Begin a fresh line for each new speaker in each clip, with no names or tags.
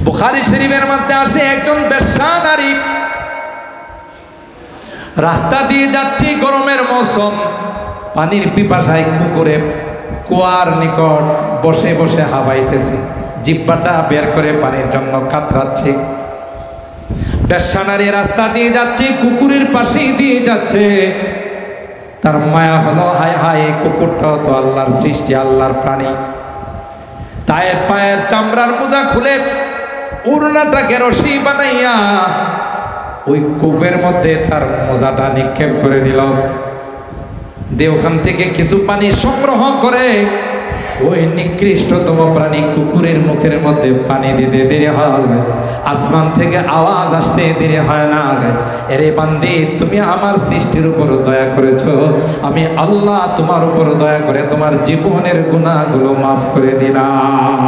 বুখারী শরীফের মধ্যে আসে একজন বেশ্যা নারী রাস্তা দিয়ে যাচ্ছে, গরমের মৌসুম, পানির পিপাসায় পুকুরে কুয়ার নিকট বসে বসে হাঁপাইতেছে, জিহ্বাটা বের করে পানির জন্য কাতরাচ্ছে। বেশ্যা নারী রাস্তা দিয়ে যাচ্ছে, কুকুরের পাশে দিয়ে যাচ্ছে, তার মায়া হলো, হায় হায় এই কুকুরটাও তো আল্লাহর সৃষ্টি, আল্লাহর প্রাণী। তাই পায়ের চামড়ার মোজা খুলে উড়নাটাকে রশি বানাইয়া ওই কূপের মধ্যে তার মোজাটা নিক্ষেপ করে দিল। দিয়ে ওখান থেকে কিছু পানি সংগ্রহ করে ওই নিকৃষ্টতম প্রাণী কুকুরের মুখের মধ্যে পানি দিতে দেরি হয়, আসমান থেকে আওয়াজ আসতে দেরি হয় না, এরে বান্দি তুমি আমার সৃষ্টির উপর দয়া করেছো, আমি আল্লাহ তোমার উপর দয়া করে তোমার জীবনের গুনাহগুলো মাফ করে দিলাম।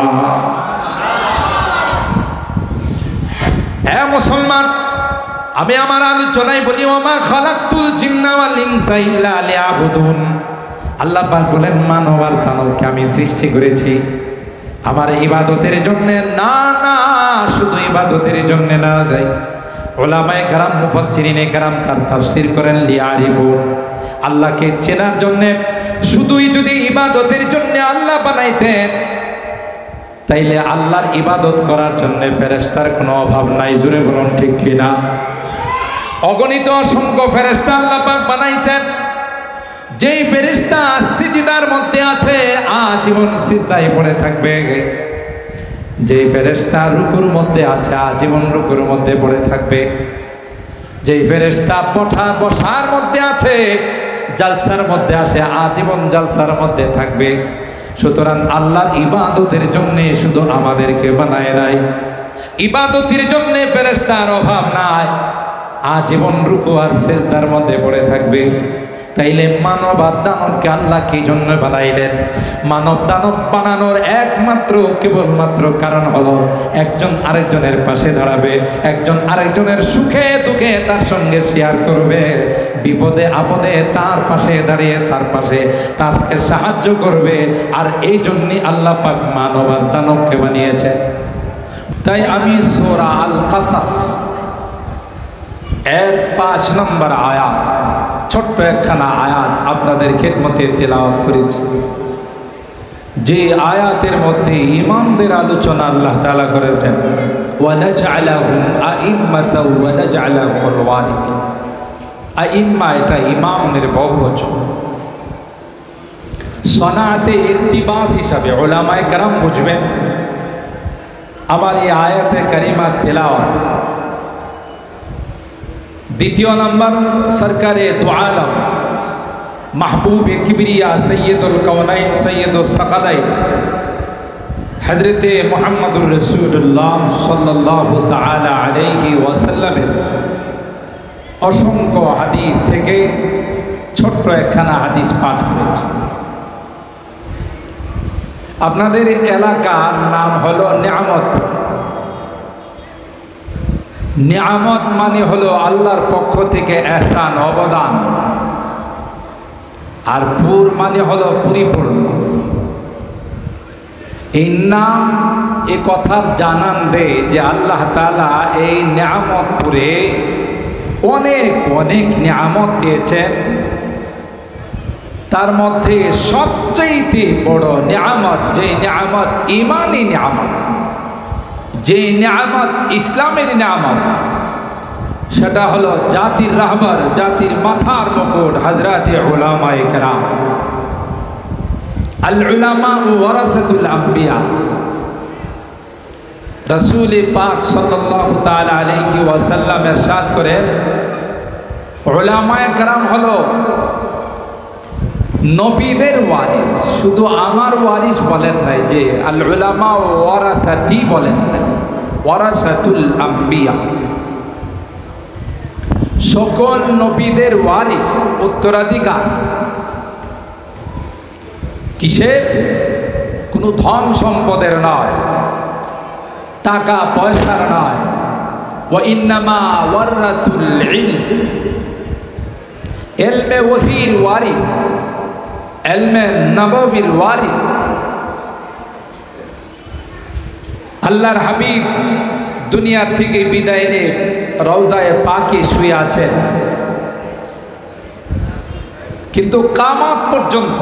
এ মুসলমান, আমি আমার আলোচনায় বলি, ওমা খালাকতুল জিন্না ওয়াল ইনসা ইল্লা লিয়াবুদুন। আল্লাহ পাক বলেন মানব আর দানবকে আমি সৃষ্টি করেছি আমার ইবাদতের জন্য, না না শুধু ইবাদতের জন্য না। উলামায়ে কেরাম মুফাসসিরিনে কেরাম তার তাফসীর করেন লিয়ারিফুন, আল্লাহকে চেনার জন্য। শুধুই যদি ইবাদতের জন্য আল্লাহ বানাইতেন তাইলে আল্লাহর ইবাদত করার জন্য ফেরেশতার কোনো অভাব নাই। জোরে বলুন ঠিক কিনা? অগণিত অসংখ্য ফেরেশতা আল্লাহ পাক বানাইছেন। যেই ফেরেশতা সিজদার মধ্যে আছে আজীবন সিজদায় পড়ে থাকবে, যেই ফেরেশতা রুকুর মধ্যে আছে আজীবন রুকুর মধ্যে পড়ে থাকবে, যেই ফেরেশতা বসার মধ্যে আছে জালসার মধ্যে আসে আজীবন জালসার মধ্যে থাকবে। সুতরাং আল্লাহর ইবাদতের জন্য শুধু আমাদেরকে বানায় নাই, ইবাদতের জন্য ফেরেশতার অভাব নাই, আজীবন রুকু আর সিজদার মধ্যে পড়ে থাকবে। তাইলে মানব আর দানবকে আল্লাহ কি জন্য বানাইলেন? মানব দানব বানানোর একমাত্র কেবলমাত্র কারণ হলো একজন আরেকজনের পাশে দাঁড়াবে, একজন আরেকজনের সুখে দুঃখে তার সঙ্গে শেয়ার করবে, বিপদে আপদে তার পাশে দাঁড়িয়ে তার পাশে তাকে সাহায্য করবে। আর এই জন্যই আল্লাহ পাক মানব আর দানবকে বানিয়েছে। তাই আমি সূরা আল কাসাস এর 5 নম্বর আয়াত, ছোট্ট একখানা আয়াত আপনাদের খেদমতে তেলাওয়াত করেছি। যে আয়াতের মধ্যে ইমামদের আলোচনা আল্লাহ তাআলা করেছেন, ওয়া নাজআলাহুম আইম্মাতাও ওয়া নাজআলাহুল ওয়ারিসিন। আইম্মা এটা ইমামের বহুবচন, সনাতে ইরতিবাস হিসাবে উলামায়ে কেরাম বুঝবেন। আমার এই আয়াতে কারিমার তেলাওয়াত। দ্বিতীয় নম্বর, সরকারে দু আলম মাহবুবে কিবরিয়া সৈয়দুল কওনাইন সৈয়দুস সাকালাইন হযরতে মুহাম্মদুর রাসূলুল্লাহ সাল্লাল্লাহু তাআলা আলাইহি ওয়াসাল্লামের অসংখ্য হাদিস থেকে ছোট্ট একখানা হাদিস পাঠ করেছি। আপনাদের এলাকার নাম হলো নিয়ামতপুর। নিয়ামত মানে হলো আল্লাহর পক্ষ থেকে এহসান, অবদান, আর পুর মানে হলো পরিপূর্ণ। এই নাম এ কথার জানান দেয় যে আল্লাহ তাআলা এই নিয়ামতপুরে অনেক অনেক নিয়ামত দিয়েছেন। তার মধ্যে সবচেয়ে বড় নিয়ামত, যে নিয়ামত ঈমানী নিয়ামত, যে নিয়ামত ইসলামের নিয়ামত, সেটা হলো জাতির রাহবার, জাতির মাথার মুকুট হযরতে উলামায়ে কেরাম। আল উলামা ওয়ারাসাতুল আম্বিয়া। রাসূল পাক সাল্লাল্লাহু তাআলা আলাইহি ওয়াসাল্লাম ইরশাদ করেন, উলামায়ে কেরাম হলো নবীদের ওয়ারিস। শুধু আমার ওয়ারিস বলেন নাই, যে আল উলামা ওয়ারাসাতি বলেন নাই, ওয়ারাসাতুল আম্বিয়া। সকল নবীদের ওয়ারিস, উত্তরাধিকার। কিসের? কোনো ধন সম্পদের নয়, টাকা পয়সার নয়। ওয়া ইন্নামা ওয়ারাসুল ইলম, ইলমে ওহীর ওয়ারিস, ইলমে নববীর ওয়ারিস। আল্লাহর হাবিব দুনিয়া থেকে বিদায় নিয়ে রওজায়ে পাকে শুয়ে আছেন, কিন্তু কিয়ামত পর্যন্ত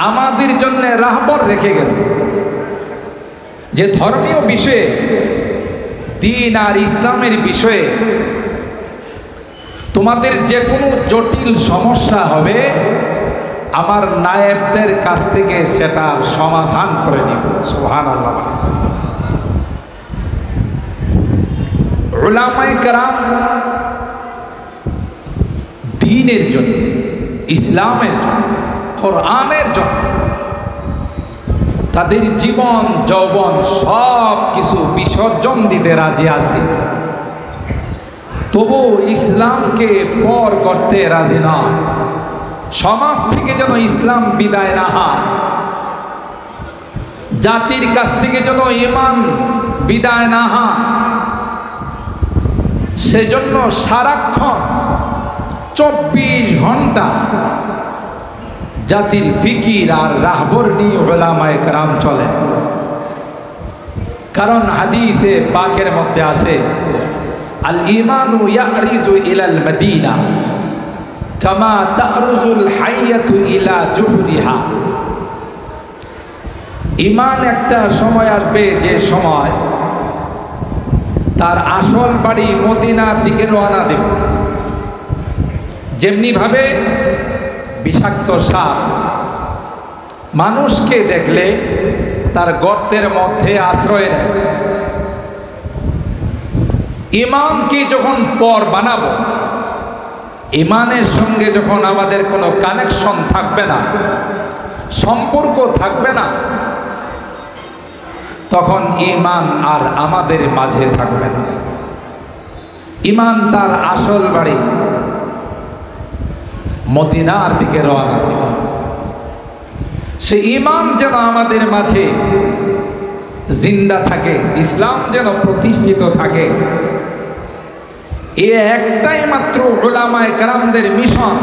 আমাদের জন্য রাহবর রেখে গেছে যে ধর্মীয় বিষয়ে, দ্বীন আর ইসলামের বিষয়ে তোমাদের যে কোনো জটিল সমস্যা হবে আমার নায়েবদের কাছ থেকে সেটা সমাধান করে নিব। সুবহানাল্লাহ। উলামায়ে কেরাম দ্বীনের জন্য, ইসলামের জন্য, কোরআনের জন্য তাদের জীবন যৌবন সব কিছু বিসর্জন দিতে রাজি আছে, তবু ইসলামকে পর করতে রাজি না। সমাজ থেকে যেন ইসলাম বিদায় না হয়, জাতির কাছ থেকে যেন ঈমান বিদায় না হয়, সেজন্য সারাক্ষণ 24 ঘন্টা জাতির ফিকির আর রাহবর নিয়ে উলামায়ে কেরাম চলেন। কারণ হাদিসে পাকের মধ্যে আসে, আল ঈমানু ইয়ারিজু ইলাল মদিনা কামা তারুজুল হাইয়াতু ইলা জুহরিহা। ঈমান একটা সময় আসবে যে সময় তার আসল বাড়ি মদিনার দিকে রওনা দেবে। যেমনি ভাবে বিষাক্ত সাপ মানুষকে দেখলে তার গর্তের মধ্যে আশ্রয় নেয়, ঈমানকে যখন পর বানাবো, ঈমানের সঙ্গে যখন আমাদের কোনো কানেকশন থাকবে না, সম্পর্ক থাকবে না, তখন ঈমান আর আমাদের মাঝে থাকবে না। ঈমান তার আসল বাড়ি মদিনার দিকে রওনা দেবে। সে ঈমান যেন আমাদের মাঝে জিন্দা থাকে, ইসলাম যেন প্রতিষ্ঠিত থাকে, এ একটাই মাত্র উলামায়ে কেরামদের মিশন।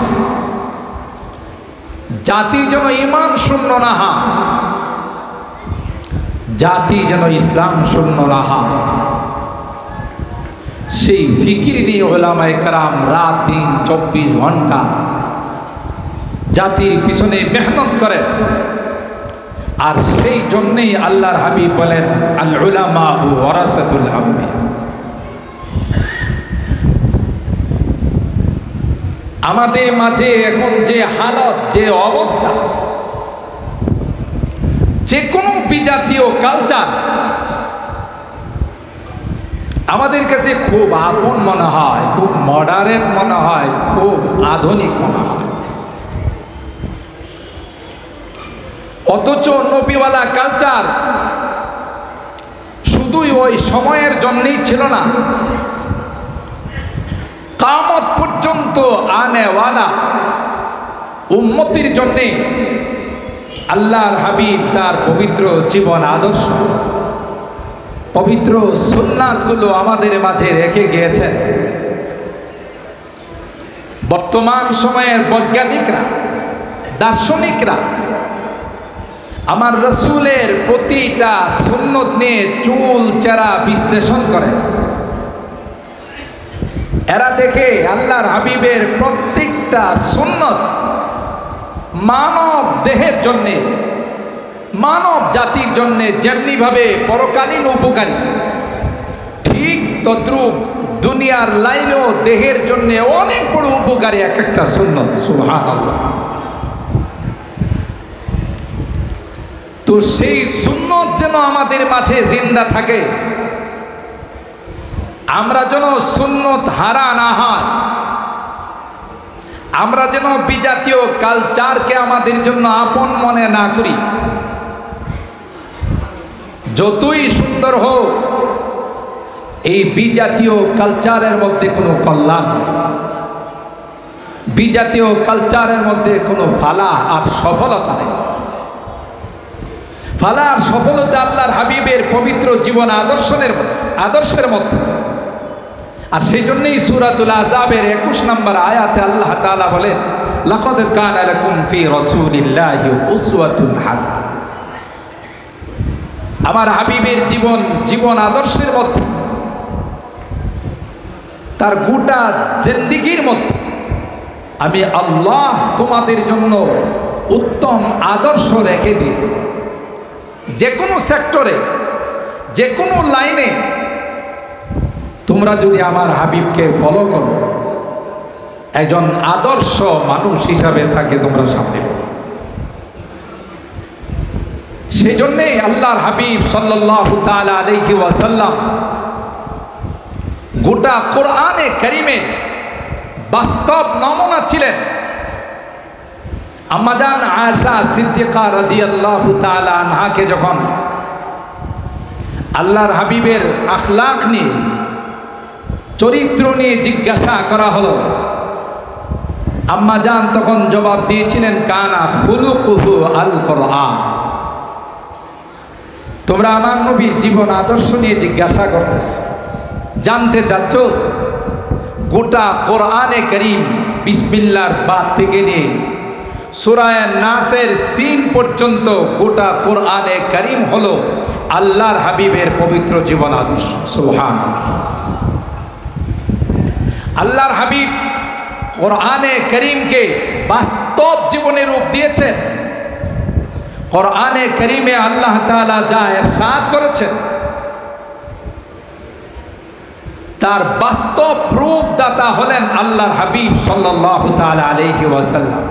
জাতি যেন ঈমান শূন্য না হয়, জাতি যেন ইসলাম শূন্য না হয়, সেই ফিকির নিয়ে উলামায়ে কেরাম রাত দিন 24 ঘন্টা জাতির পিছনে মেহনত করেন। আর সেই জন্যই আল্লাহর হাবিব বলেন, আল উলামা ওয়ারাসাতুল আম্বিয়া। আমাদের মাঝে এখন যে হালত, যে অবস্থা, যে কোনো বিজাতীয় কালচার আমাদের কাছে খুব আপন মনে হয়, খুব মডার্ন মনে হয়, খুব আধুনিক মনে হয়। অথচ নবীওয়ালা কালচার শুধুই ওই সময়ের জন্যই ছিল না, কিয়ামত পর্যন্ত আনেওয়ালা উম্মতির জন্য আল্লাহর হাবিব তার পবিত্র জীবন আদর্শ, পবিত্র সুন্নাতগুলো আমাদের মাঝে রেখে গিয়েছেন। বর্তমান সময়ের বৈজ্ঞানিকরা, দার্শনিকরা আমার রসুলের প্রতিটা সুন্নত নিয়ে চুল চেরা বিশ্লেষণ করে। এরা দেখে আল্লাহর হাবিবের প্রত্যেকটা সুন্নত মানব দেহের জন্যে, মানব জাতির জন্যে যেমনি ভাবে পরকালীন উপকারী, ঠিক তদ্রূপ দুনিয়ার লাইনেও দেহের জন্যে অনেক বড় উপকারী এক একটা সুন্নত। সুবহানাল্লাহ। তো সেই সুন্নত যেন আমাদের মাঝে জিন্দা থাকে, আমরা যেন সুন্নত হারা না হয়, আমরা যেন বিজাতীয় কালচারকে আমাদের জন্য আপন মনে না করি। যতই সুন্দর হোক, এই বিজাতীয় কালচারের মধ্যে কোনো কল্যাণ, বিজাতীয় কালচারের মধ্যে কোনো ফালা আর সফলতা নেই। ফালা আর সফলতা আল্লাহর হাবিবের পবিত্র জীবন আদর্শের মধ্যে। আর সেই জন্যই সূরাতুল আহজাবের 21 নম্বর আয়াতে আল্লাহ তাআলা বলেন, লাকাদ কানা লাকুম ফি রাসূলিল্লাহি উসওয়াতুন হাসানাহ। আমার হাবিবের জীবন আদর্শের মধ্যে, তার গোটা জিন্দেগীর মধ্যে আমি আল্লাহ তোমাদের জন্য উত্তম আদর্শ রেখে দিয়েছি। যে কোনো সেক্টরে, যে কোনো লাইনে তোমরা যদি আমার হাবিবকে ফলো করো, একজন আদর্শ মানুষ হিসাবে তাকে তোমরা সামনে পাবে। সেই জন্যেই আল্লাহর হাবিব সাল্লাল্লাহু তাআলা আলাইহি ওয়াসাল্লাম গোটা কোরআনে কারিমে বাস্তব নমুনা ছিলেন। আম্মা জান আয়েশা সিদ্দিকা রাদিয়াল্লাহু তাআলা আনহাকে যখন আল্লাহর হাবিবের আখলাক নিয়ে, চরিত্র নিয়ে জিজ্ঞাসা করা হলো, আম্মা জান তখন জবাব দিয়েছিলেন, কানা খুলুকুহু আল কোরআন। তোমরা আমার নবীর জীবন আদর্শ নিয়ে জিজ্ঞাসা করতেছ, জানতে চাচ্ছ? গোটা কোরআনে কারীম বিসমিল্লাহর বাদ থেকে নিয়ে সূরা নাসের সিন পর্যন্ত গোটা কোরআনে কারীম হলো আল্লাহর হাবিবের পবিত্র জীবন আদর্শ। সুবহানাল্লাহ। আল্লাহর হাবিব কোরআনে কারীমকে বাস্তব জীবনে রূপ দিয়েছেন। কোরআনে কারীমে আল্লাহ তাআলা যা ইরশাদ করেছেন তার বাস্তব রূপদাতা হলেন আল্লাহর হাবিব সাল্লাল্লাহু তাআলা আলাইহি ওয়াসাল্লাম।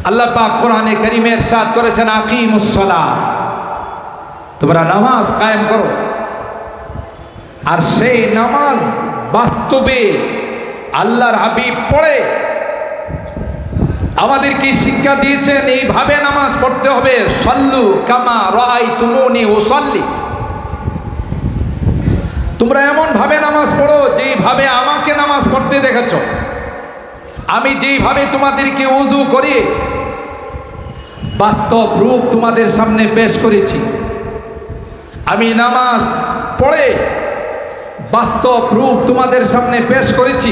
আল্লাহ পাক কোরআনে কারীমে ইরশাদ করেছেন, আকিমুস সালাহ, তোমরা নামাজ কায়েম করো। আর সেই নামাজ বাস্তবে আল্লাহর হাবিব পড়ে আমাদেরকে শিক্ষা দিয়েছেন, এইভাবে নামাজ পড়তে হবে। সাল্লু কামা রাআইতুমুনি উসাল্লি, তোমরা এমন ভাবে নামাজ পড়ো যেইভাবে আমাকে নামাজ পড়তে দেখেছো। আমি যেইভাবে তোমাদেরকে ওযু করিয়ে বাস্তব রূপ তোমাদের সামনে পেশ করেছি, আমি নামাজ পড়ে বাস্তব রূপ তোমাদের সামনে পেশ করেছি,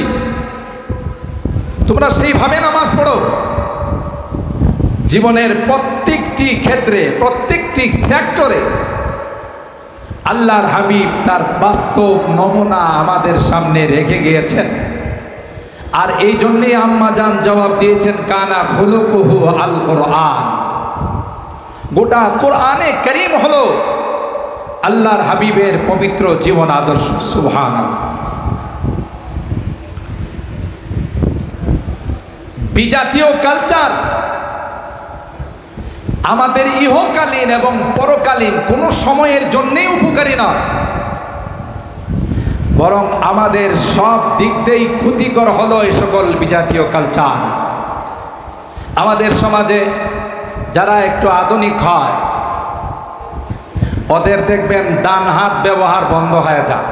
তোমরা সেইভাবে নামাজ পড়ো। জীবনের প্রত্যেকটি ক্ষেত্রে, প্রত্যেকটি সেক্টরে আল্লাহর হাবিব তার বাস্তব নমুনা আমাদের সামনে রেখে গিয়েছেন। আর এই জন্যই আম্মা জান জবাব দিয়েছেন, কানা খুলুকুহু আল কোরআন। গোটা কোরআনে কারীম হলো আল্লাহর হাবিবের পবিত্র জীবন আদর্শ। সুবহানাল্লাহ। বিজাতীয় কালচার আমাদের ইহকালীন এবং পরকালীন কোনো সময়ের জন্যই উপকারী নয়, বরং আমাদের সব দিক দিয়েই ক্ষতিকর হলো এই সকল বিজাতীয় কালচার। আমাদের সমাজে যারা একটু আধুনিক হয়, ওদের দেখবেন ডান হাত ব্যবহার বন্ধ হয়ে যায়।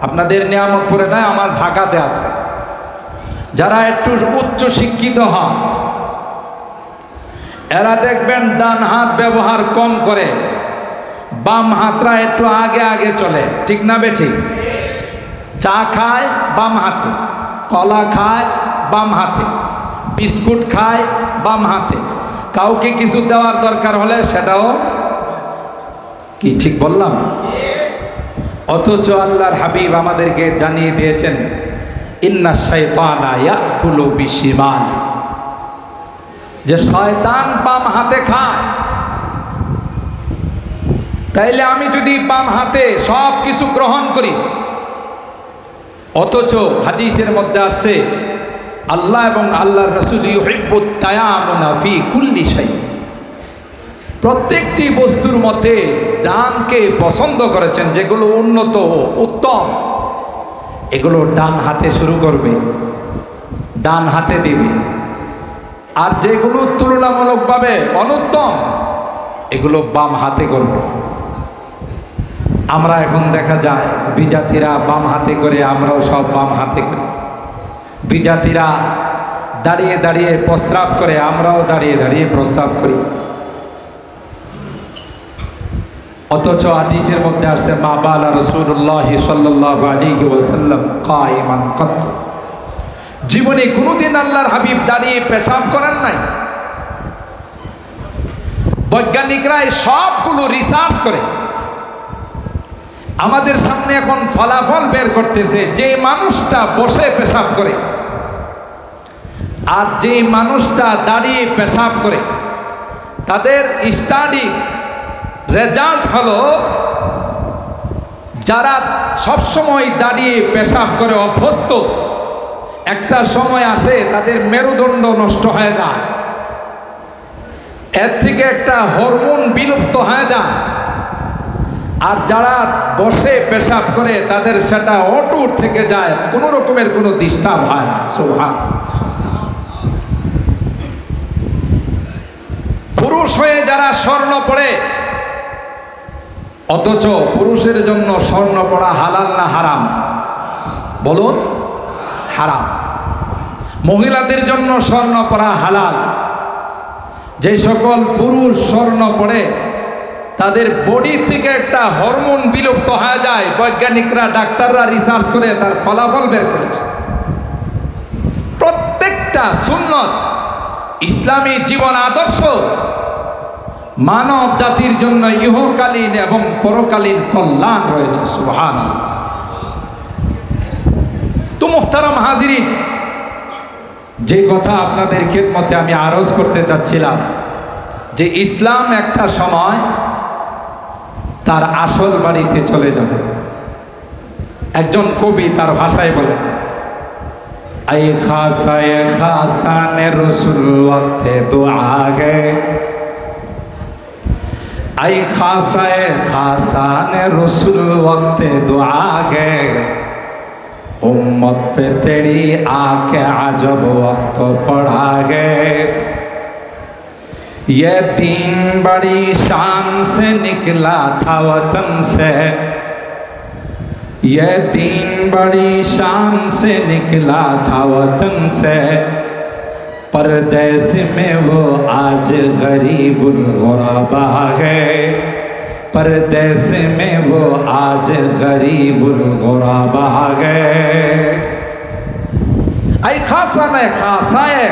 আপনাদের নিয়ামতপুরে নয়, আমার ঢাকাতে আছে। যারা একটু উচ্চ শিক্ষিত হন এরা দেখবেন ডান হাত ব্যবহার কম করে, বাম হাতরা একটু আগে আগে চলে। ঠিক না বেঠিক? চা খায় বাম হাতে, কলা খায় বাম হাতে, বিস্কুট খায় বাম হাতে, কাউকে কিছু দেওয়ার দরকার হলে সেটাও কি ঠিক বললাম? অথচ আল্লাহর হাবিব আমাদেরকে জানিয়ে দিয়েছেন, ইন্না শাইতানা ইয়াকুলু বিশিমাল, যে শয়তান বাম হাতে খায়। তাইলে আমি যদি বাম হাতে সব কিছু গ্রহণ করি, অথচ হাদিসের মধ্যে আসছে আল্লাহ এবং আল্লাহর রাসূল ইউহিব্বুত তায়ামুনা ফি কুল্লি শাই, প্রত্যেকটি বস্তুর মধ্যে ডানকে পছন্দ করেছেন। যেগুলো উন্নত উত্তম এগুলো ডান হাতে শুরু করবে, ডান হাতে দিবে। আর যেগুলো তুলনামূলকভাবে অনুত্তম এগুলো বাম হাতে করবে। আমরা এখন দেখা যায় বিজাতিরা বাম হাতে করে, আমরাও সব বাম হাতে করি। বিজাতিরা দাঁড়িয়ে দাঁড়িয়ে প্রস্রাব করে, আমরাও দাঁড়িয়ে দাঁড়িয়ে প্রস্রাব করি। অথচ হাদিসের মধ্যে আসছে, মা বালা রাসূলুল্লাহ সাল্লাল্লাহু আলাইহি ওয়াসাল্লাম কায়িমান কাত, জীবনে কোনোদিন আল্লাহর হাবিব দাঁড়িয়ে পেশাব করেন নাই। বৈজ্ঞানিকরা এই সবগুলো রিসার্চ করে আমাদের সামনে এখন ফলাফল বের করতেছে। যে মানুষটা বসে পেশাব করে আর যে মানুষটা দাঁড়িয়ে পেশাব করে, তাদের স্টাডি রেজাল্ট হলো যারা সবসময় দাঁড়িয়ে পেশাব করে অভ্যস্ত, একটা সময় আসে তাদের মেরুদণ্ড নষ্ট হয়ে যায়, এর থেকে একটা হরমোন বিলুপ্ত হয়ে যায়। আর যারা বসে পেশাব করে তাদের সেটা অটুট থেকে যায়, কোনো রকমের কোনো ডিস্টার্ব হয় না। সুবহানাল্লাহ। পুরুষ হয়ে যারা স্বর্ণ পড়ে, অথচ পুরুষের জন্য স্বর্ণ পড়া হালাল না হারাম? বলুন, হারাম। মহিলাদের জন্য স্বর্ণ পড়া হালাল। যে সকল পুরুষ স্বর্ণ পড়ে তাদের বডি থেকে একটা হরমোন বিলুপ্ত হয়ে যায়। বৈজ্ঞানিকরা, ডাক্তাররা রিসার্চ করে তার ফলাফল বের করেছে। প্রত্যেকটা সুন্নত, ইসলামী জীবন আদর্শ মানব জাতির জন্য ইহকালীন এবং পরকালীন কল্যাণ রয়েছে। সুবহানাল্লাহ। তো মুহতারাম হাজিরিন, যে কথা আপনাদের খেদমতে আমি আরজ করতে চাচ্ছিলাম যে ইসলাম একটা সময় তার আসল বাড়িতে চলে যাবে। একজন কবি তার ভাষায় বলেন, আই খাসায়ে খাসানে রসুল ওয়াক্তে দুআ গে, আই খাসায়ে খাসানে রসুল ওয়াক্তে দুআ গে, उम्मत पे तेरी आके अजब वक्त पड़ा है। ये दीन बड़ी शान से निकला था वतन से, ये दीन बड़ी शान से निकला था वतन से, परदेस में वो आज गरीबुल गुरबा है, परदेस में वो आज गरीबुल गुरबा है। ऐ खासाने खासाए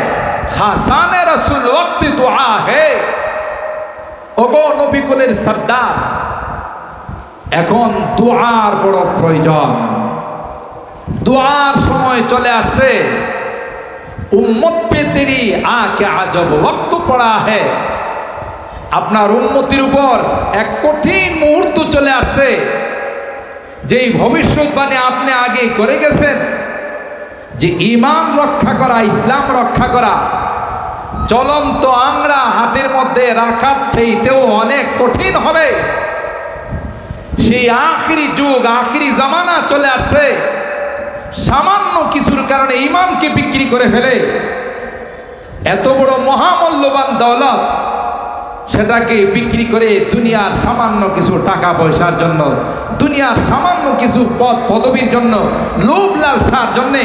खासाने रसूल वक्त दुआ है। ওগো নবী কুলের সর্দার, এখন দুআর বড় প্রয়োজন। দুআর সময় চলে আসছে। উম্মত পে তেরি আকে আজব ওয়াক্ত পড়া है। আপনার উম্মতির উপর এক কঠিন মুহূর্ত চলে আসছে, যেই ভবিষ্যৎবাণী আপনি আগে করে গেছেন যে ঈমান রক্ষা করা, ইসলাম রক্ষা করা চলন্ত আংরা হাতের মধ্যে রাখার চাইতেও অনেক কঠিন হবে। সেই আখিরি যুগ, আখিরি জামানা চলে আসছে। সামান্য কিছুর কারণে ঈমানকে বিক্রি করে ফেলে এত বড় মহামূল্যবান দৌলত, সেটাকে বিক্রি করে দুনিয়ার সামান্য কিছু টাকা পয়সার জন্য, দুনিয়ার সামান্য কিছু পদ পদবীর জন্য, লোভ লালসার জন্যে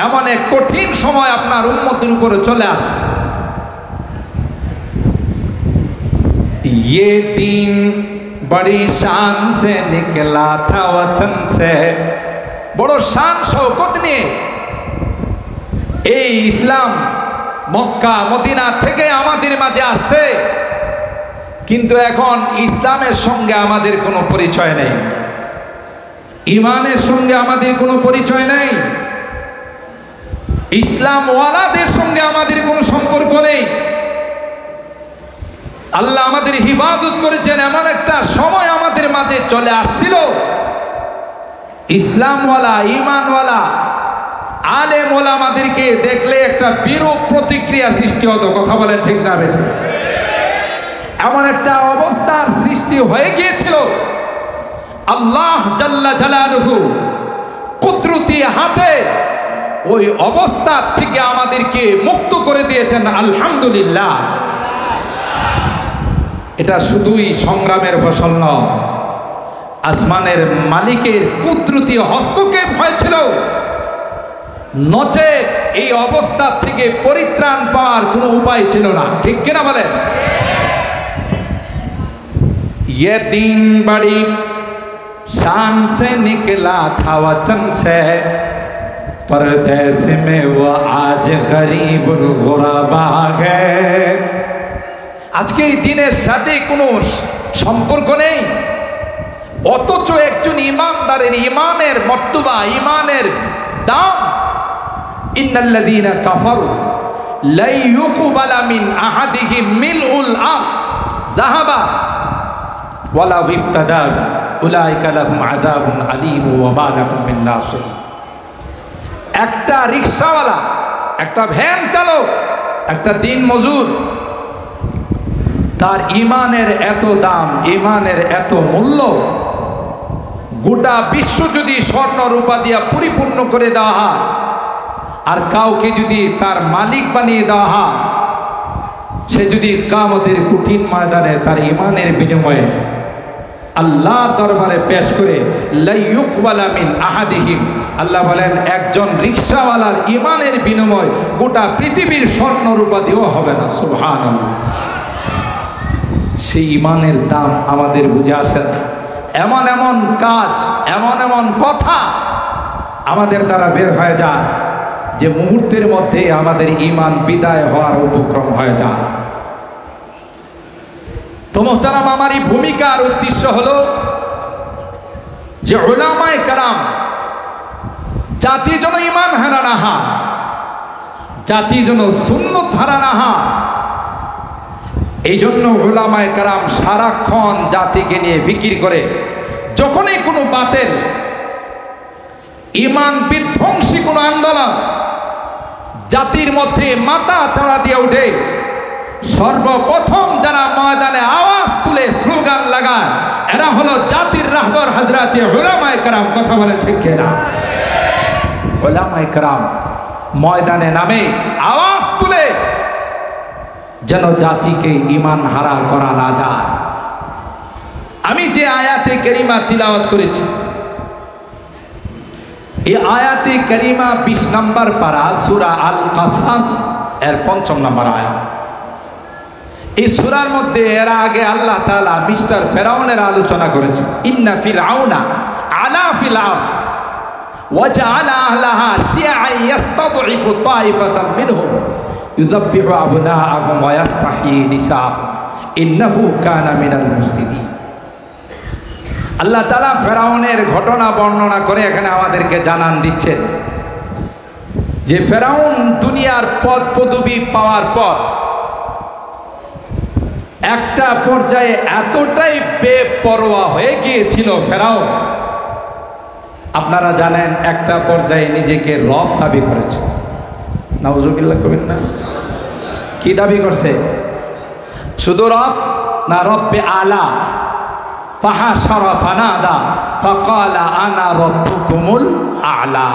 এমন এক কঠিন সময় আপনার উম্মতের উপরে চলে আসছে। ये दिन बड़ी शान से निकला था वतन से, বড় শান শৌকত নিয়ে এই ইসলাম মক্কা মদিনা থেকে আমাদের মাঝে আসছে। কিন্তু এখন ইসলামের সঙ্গে আমাদের কোনো পরিচয় নেই, ঈমানের সঙ্গে আমাদের কোনো পরিচয় নেই, ইসলাম ওয়ালাদের সঙ্গে আমাদের কোনো সম্পর্ক নেই। আল্লাহ আমাদের হিফাজত করেছেন। এমন একটা সময় আমাদের মাঝে চলে আসছিল, ইসলামওয়ালা, ঈমানওয়ালা আলেম ওলামাদেরকে দেখলে একটা বিরূপ প্রতিক্রিয়া সৃষ্টি হতো। কথা বলেন ঠিক না বেঠিক? এমন একটা অবস্থার সৃষ্টি হয়ে গিয়েছিল। আল্লাহ জাল্লা জালালুহু কুদরতি হাতে ওই অবস্থা থেকে আমাদেরকে মুক্ত করে দিয়েছেন। আলহামদুলিল্লাহ। এটা শুধুই সংগ্রামের ফসল নয়, আসমানের মালিকের কুদরতি হস্তক্ষেপ হয়েছিল। নচেত এই অবস্থা থেকে পরিত্রাণ পাওয়ার কোনো উপায় ছিল না। ঠিক কিনা বলেন? ये दिन बड़ी शान से निकला था वतन से, परदेस में वो आज गरीबुल गुरबा है। আজকে এই দিনের সাথে কোনো সম্পর্ক নেই, অথচ একজন ইমানদারের ইমানের মর্তবা, ইমানের দাম, ইন্নাল্লাযীনা কাফারু লা ইউকবালা মিন আহাদিহিম মিলউল আরদ যাহাবা ওয়ালা ইফতাদা উলাইকা লাহুম আযাবুন আলীম ওয়া মা লাহুম মিন নাসিরিন। একটা রিকশাওয়ালা, একটা ভ্যান চালক, একটা দিন মজুর, তার ইমানের এত দাম, ইমানের এত মূল্য, গোটা বিশ্ব যদি স্বর্ণ রূপা দিয়া পরিপূর্ণ করে দেওয়া হয় আর কাউকে যদি তার মালিক বানিয়ে দেওয়া হয়, সে যদি কিয়ামতের কঠিন ময়দানে তার ইমানের বিনিময়ে আল্লাহর দরবারে পেশ করে লা ইউকবালা মিন আহাদিহিম, আল্লাহ বলেন একজন রিকশাওয়ালার ইমানের বিনিময় গোটা পৃথিবীর স্বর্ণ রূপা দিয়েও হবে না। সুবহানাল্লাহ। সেই ইমানের দাম আমাদের বুঝে আসে না। এমন এমন কাজ, এমন এমন কথা আমাদের দ্বারা বের হয়ে যায় যে মুহূর্তের মধ্যে আমাদের ইমান বিদায় হওয়ার উপক্রম হয়ে যায়। তো মোহতারাম, আমার এই ভূমিকার উদ্দেশ্য হলো যে উলামায়ে কেরাম জাতি যেন ইমান হারা না হয়, জাতি যেন সুন্নত হারা না হয়, এই জন্য উলামায়ে কেরাম সারাক্ষণ জাতিকে নিয়ে ফিকির করে। যখনই কোনো বাতিল, ইমান বিধ্বংসী কোনো আন্দোলন জাতির মধ্যে মাথা চাড়া দিয়ে ওঠে, সর্বপ্রথম যারা ময়দানে আওয়াজ তুলে স্লোগান লাগায় এরা হলো জাতির রাহবর হযরতে উলামায়ে কেরাম। কথা বলেন ঠিক কিনা? উলামায়ে কেরাম ময়দানে নামে আওয়াজ তুলে যেন জাতিকে ইমান হারা করা না যায়। আমি যে আয়াতে কারিমা তিলাওয়াত করেছি, এই আয়াতে কারিমা 20 নম্বর পারা, সূরা আল কাসাস এর 5 নম্বর আয়াত। এই সূরার মধ্যে এর আগে আল্লাহ তাআলা মিস্টার ফিরআউনের আলোচনা করেছেন। ইন্না ফিরআউনা আলা ফিল আরদ ওয়া জাআলা আহলাহা শিয়া'আন ইস্তাদঈফু তাইফাতাম মিনহুম ইউযাব্বিহু আবনাআহুম ওয়া ইস্তাহয়ী নিসাআহুম ইন্নাহু কানা মিনাল মুফসিদিন। আল্লাহ তাআলা ফিরআউনের ঘটনা বর্ণনা করে এখানে আমাদেরকে জানান দিচ্ছেন যে ফিরআউন দুনিয়ার পদ পদবি পাওয়ার পর একটা পর্যায়ে এতটাই বেপরোয়া হয়ে গিয়েছিল ফেরাউন, আপনারা জানেন একটা পর্যায়ে নিজেকে রব দাবি করেছে। নাউজুবিল্লাহ কবেন না? কি দাবি করছে? শুধু রব না, রব্বে আলা ফাহাশারা ফানাদা ফাকালা আনা রব্বুকুমুল আলা।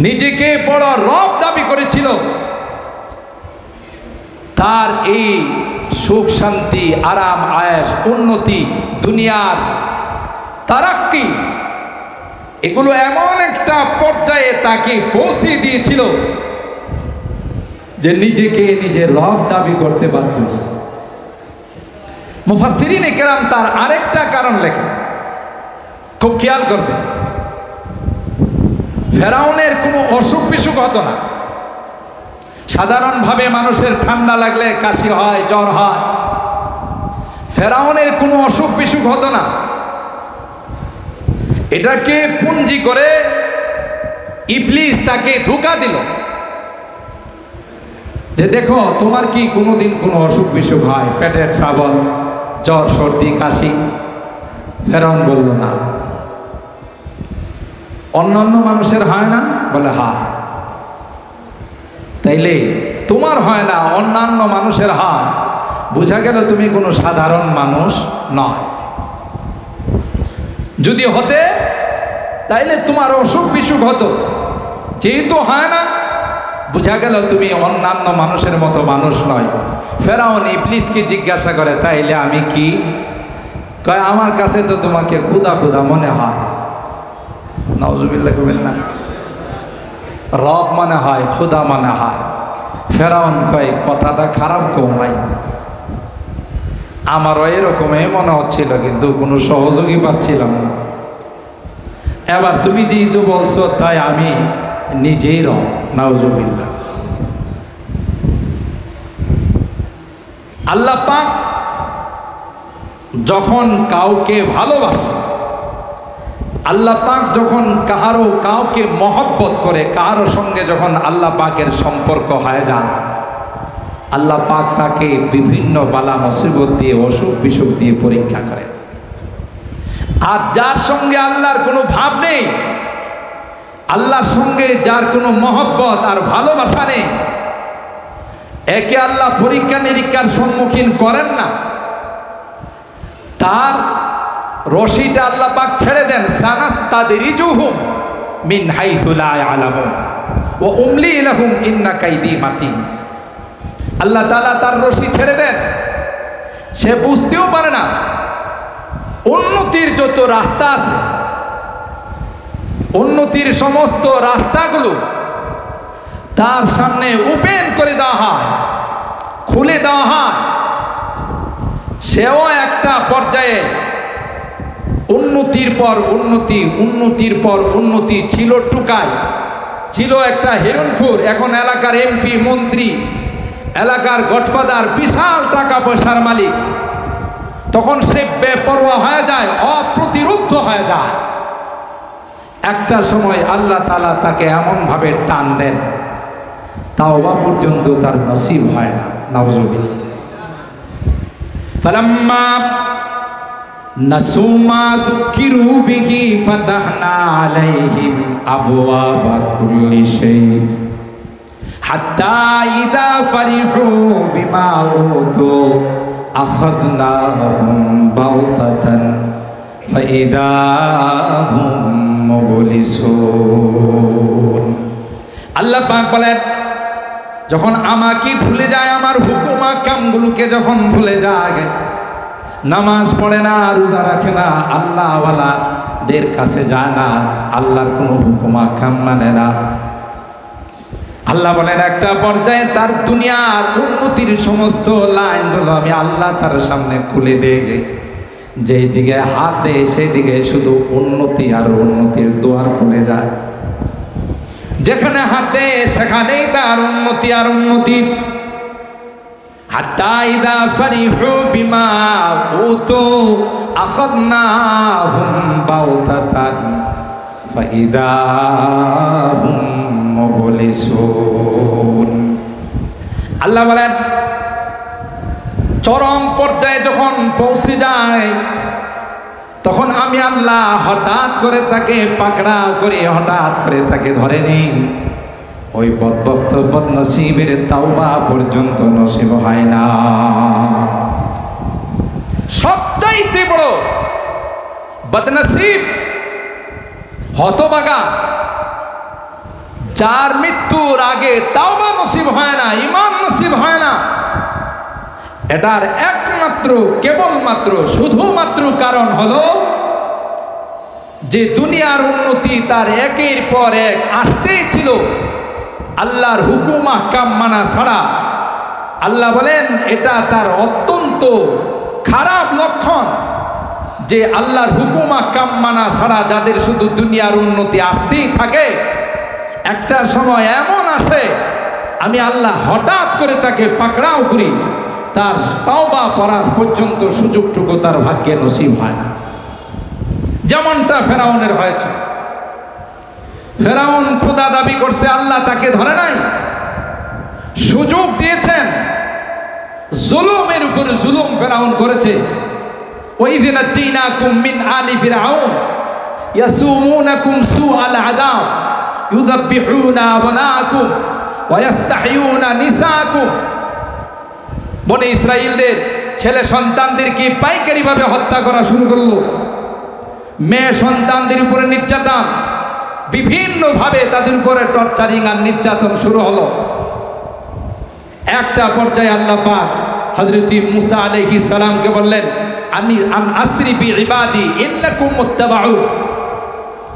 নিজেকে বড় রব দাবি করেছিল। তার এই সুখ শান্তি, আরাম আয়েশ, উন্নতি, দুনিয়ার তারাক্কি, এগুলো এমন একটা পর্যায়ে তাকে পৌঁছে দিয়েছিল যে নিজেকে নিজে রব দাবি করতে বাধ্য। মুফাসসিরিনে কেরাম তার আরেকটা কারণ লেখেন, খুব খেয়াল করবেন। ফেরাউনের কোনো অসুখ বিসুখ হতো না। সাধারণভাবে মানুষের ঠান্ডা লাগলে কাশি হয়, জ্বর হয়। ফেরাউনের কোনো অসুখ বিসুখ হতো না। এটাকে পুঞ্জি করে ইবলিস তাকে ধোঁকা দিল যে দেখো তোমার কি কোনোদিন কোনো অসুখ বিসুখ হয়, পেটের ট্রাবল, জ্বর, সর্দি, কাশি? ফেরাউন বলল না। অন্যান্য মানুষের হয় না? বলে হ্যাঁ। তাইলে তোমার হয় না, অন্যান্য মানুষের হয়, বোঝা গেল তুমি কোনো সাধারণ মানুষ নয়। যদি হতে তাইলে তোমার অসুখ বিসুখ হতো, যেহেতু হয় না বোঝা গেল তুমি অন্যান্য মানুষের মতো মানুষ নয়। ফেরাউন ইবলিসকে জিজ্ঞাসা করে তাইলে আমি কি? কয় আমার কাছে তো তোমাকে খুদা খুদা মনে হয়। নাউজুবিল্লাহ কবেন না? রব মনে হয়, খুদা মনে হয়। ফেরাউন কয় কথাটা খারাপ কেউ নাই, আমারও এরকমই মনে হচ্ছিল কিন্তু কোনো সহযোগী পাচ্ছিলাম না। এবার তুমি যেহেতু বলছো তাই আমি নিজেই রব। নাউজুবিল্লাহ। আল্লাহ পাক যখন কাউকে ভালোবাসে, আল্লাহ পাক যখন কাউকে মহব্বত করে, কারো সঙ্গে যখন আল্লাহ পাকের সম্পর্ক হয়ে যায়, আল্লাহ পাক তাকে বিভিন্ন বালা মুসিবত দিয়ে, অসুখ বিসুখ দিয়ে পরীক্ষা করে। আর যার সঙ্গে আল্লাহর কোনো ভাব নেই, আল্লাহর সঙ্গে যার কোনো মহব্বত আর ভালোবাসা নেই, একে আল্লাহ পরীক্ষা নিরীক্ষার সম্মুখীন করেন না। তার রশিটা আল্লাহ পাক ছেড়ে দেন। সানাস্তাদরিজুহুম মিন হাইসু লা ইয়ালামুন ওয়া উমলি লাহুম ইন্না কাইদি মাতিন। আল্লাহ তাআলা তার রশি ছেড়ে দেন, সে বুঝতেও পারে না। উন্নতির যত রাস্তা আছে, উন্নতির সমস্ত রাস্তাগুলো তার সামনে ওপেন করে দেওয়া হয়, খুলে দেওয়া হয়। সেও একটা পর্যায়ে উন্নতির পর উন্নতি, উন্নতির পর উন্নতি ছিল। টুকাই ছিল একটা হিরণখুর, এখন এলাকার এমপি, মন্ত্রী, এলাকার গডফাদার, বিশাল টাকা পয়সার মালিক। তখন সে বেপরোয়া হয়ে যায়, অপ্রতিরোধ্য হয়ে যায়। একটা সময় আল্লাহ তাআলা তাকে এমন ভাবে টান দেন, তাওবা পর্যন্ত তার নসিব হয় না। নাউজুবিল্লাহ। ফালাম্মা নাসু মা যুকিরু বিহি ফাতাহনা আলাইহিম আবওয়াবা কুল্লি শাই হাত্তা ইযা ফারিহু বিমা উতু আখাযনাহুম বাগতাতান ফাইযা হুম মুবলিসুন। আল্লাহ পাক বলেন, যখন আমাকে ভুলে যায়, আমার হুকুম আহকামগুলোকে যখন ভুলে যায়, নামাজ পড়ে না, রোজা রাখে না, আল্লাহওয়ালাদের কাছে যায় না, আল্লাহর কোনো হুকুম আহকাম মানে না, আল্লাহ বলেন একটা পর্যায়ে তার দুনিয়ার উন্নতির সমস্ত লাইনগুলো আমি আল্লাহ তার সামনে খুলে দেই। যেই দিকে হাত দেয় সেই দিকে শুধু উন্নতি আর উন্নতির দুয়ার খুলে যায়। যেখানে হাত দেয় সেখানেই তার উন্নতি আর উন্নতি। হাত্তা ইযা ফারিহু বিমা উতু আখাযনাহুম বাগতাতান ফাইযা হুম মুবলিসুন। আল্লাহ বলেন, চরম পর্যায়ে যখন পৌঁছে যায়, তখন আমি আল্লাহ হঠাৎ করে তাকে পাকড়াও করে, হঠাৎ করে তাকে ধরে নেই। ওই বদবক্ত বদনসিবের তাওবা পর্যন্ত নসিব হয় না। সবচাইতে বড় বদনসিব, হতভাগা, যার মৃত্যুর আগে তাওবা নসিব হয় না, ঈমান নসিব হয় না। এটার একমাত্র, কেবলমাত্র, শুধুমাত্র কারণ হলো যে দুনিয়ার উন্নতি তার একের পর এক আসতেই ছিল, আল্লাহর হুকুম আহকাম মানা ছাড়া। আল্লাহ বলেন এটা তার অত্যন্ত খারাপ লক্ষণ, যে আল্লাহর হুকুম আহকাম মানা ছাড়া যাদের শুধু দুনিয়ার উন্নতি আসতেই থাকে, একটা সময় এমন আসে আমি আল্লাহ হঠাৎ করে তাকে পাকড়াও করি, তার তাওবা করার পর্যন্ত সুযোগটুকু তার ভাগ্যে নসিব হয় না। যেমনটা ফেরাউনের হয়েছে। ফেরাউন খোদা দাবি করছে, আল্লাহ তাকে ধরে নাই, সুযোগ দিয়েছেন, জুলুমের উপর জুলুম ফেরাউন করেছে। ওয়াইযা নাজ্জাইনাকুম মিন আলি ফিরআউন ইয়াসুমুনাকুম সুআল আযাব ইউযাব্বিহুনা আবনাকুম ওয়া ইস্তাহয়ুনা নিসাকুম। বনি ইসরাইলদের ছেলে সন্তানদেরকে পাইকারিভাবে হত্যা করা শুরু করলো। মেয়ে সন্তানদের উপরে নির্যাতন, বিভিন্নভাবে তাদের উপরে টর্চারিং আর নির্যাতন শুরু হলো। একটা পর্যায়ে আল্লাহ পাক হযরত মুসা আলাইহিস সালামকে বললেন, আন আসরি বি ইবাদি ইন্নাকুম মুত্তাবাউন।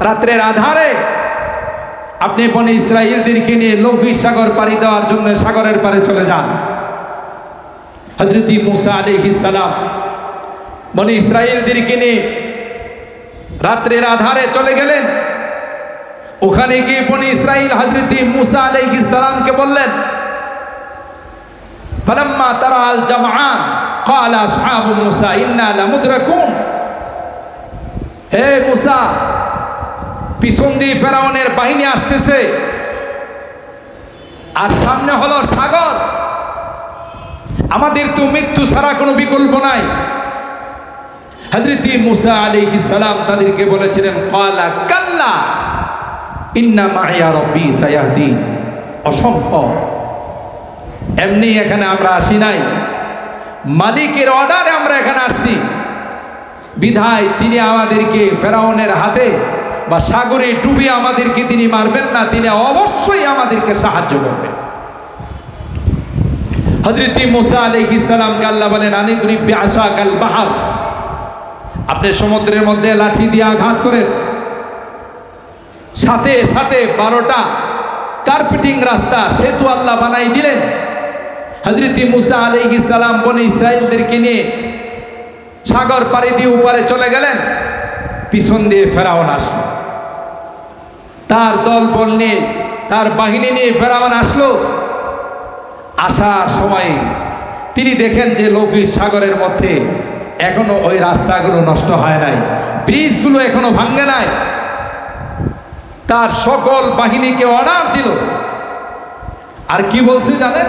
রাতের আধারে আপনি বনি ইসরাইলদেরকে নিয়ে লোহিত সাগর পাড়ি দেওয়ার জন্য সাগরের পাড়ে চলে যান। হযরত মুসা আলাইহিস সালাম বনি ইসরাইলদেরকে নিয়ে রাতের আধারে চলে গেলেন। ওখানে গিয়ে বনি ইসরাইল হযরত মুসা আলাইহিস সালামকে বললেন, ফালাম্মা তারাল জামআন ক্বালা আসহাবু মূসা ইন্না লামুদরাকুন। হে মূসা, পিছন দিয়ে ফেরাউনের বাহিনী আসতেছে আর সামনে হলো সাগর, আমাদের তো মৃত্যু ছাড়া কোনো বিকল্প নাই। হযরত মূসা আলাইহিস সালাম তাদেরকে বলেছিলেন, ক্বালা কাল্লা ইন্না মাইয়া রাব্বি সায়াহদিন। অসম্ভব, এমনি এখানে আমরা আসি নাই, মালিকের অর্ডারে আমরা এখানে আসছি। বিধায় তিনি আমাদেরকে ফেরাউনের হাতে বা সাগরে ডুবিয়ে আমাদেরকে তিনি মারবেন না, তিনি অবশ্যই আমাদেরকে সাহায্য করবেন। হযরত মূসা আলাইহিস সালামকে আল্লাহ বলেন, আনিদরিব বিআসাকাল বাহর, আপনি সমুদ্রের মধ্যে লাঠি দিয়ে আঘাত করেন। সাথে সাথে 12টা কার্পেটিং রাস্তা সেতু আল্লাহ বানাই দিলেন। হযরত মূসা আলাইহিস সালাম বনি ইসরাঈলদেরকে নিয়ে সাগর পাড়ি দিয়ে উপরে চলে গেলেন। পিছন দিয়ে ফেরাউন আসলো, তার দলবল নিয়ে, তার বাহিনী নিয়ে ফেরাউন আসলো। আসার সময় তিনি দেখেন যে লোহিত সাগরের মধ্যে এখনো ওই রাস্তাগুলো নষ্ট হয় নাই, ব্রিজগুলো এখনো ভাঙে নাই। তার সকল বাহিনীকে অর্ডার দিল। আর কি বলছে জানেন?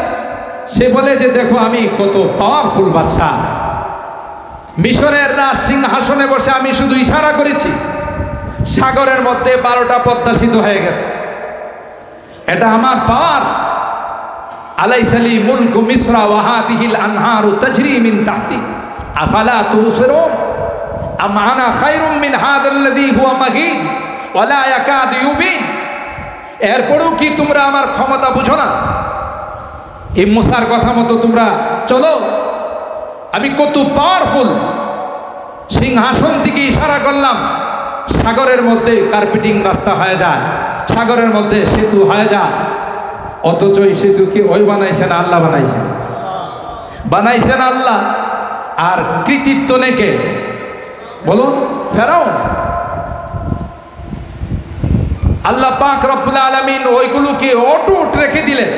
সে বলে যে দেখো আমি কত পাওয়ারফুল বাদশা, মিশরের রাজ সিংহাসনে বসে আমি শুধু ইশারা করেছি, সাগরের মধ্যে 12টা পদ্মা সেতু হয়ে গেছে, এটা আমার পাওয়ার। আলাইসালি মুলকু মিসরা ওয়া হাদিহিল আনহারু তাজরি মিন তাহতি আফালা তুবসিরুন আম আনা খায়রুম মিন হাদাল্লাযী হুয়া মাহিন ওয়া লা ইয়াকাদু ইউবিন। এরপরও কি তোমরা আমার ক্ষমতা বুঝো না? এই মূসার কথা মতো তোমরা চলো, আমি কত পাওয়ারফুল। সিংহাসন থেকে ইশারা করলাম, সাগরের মধ্যে কার্পেটিং রাস্তা হয়ে যায়, সাগরের মধ্যে সেতু হয়ে যায়। অথচ এই সেতু কি ওই বানাইছেন? আল্লাহ বানাইছেন, বানাইছেন আল্লাহ। আর কৃতিত্ব নেকে বলুন ফেরাউন। আল্লাহ পাক রব্বুল আলামিন ওইগুলোকে অটুট রেখে দিলেন।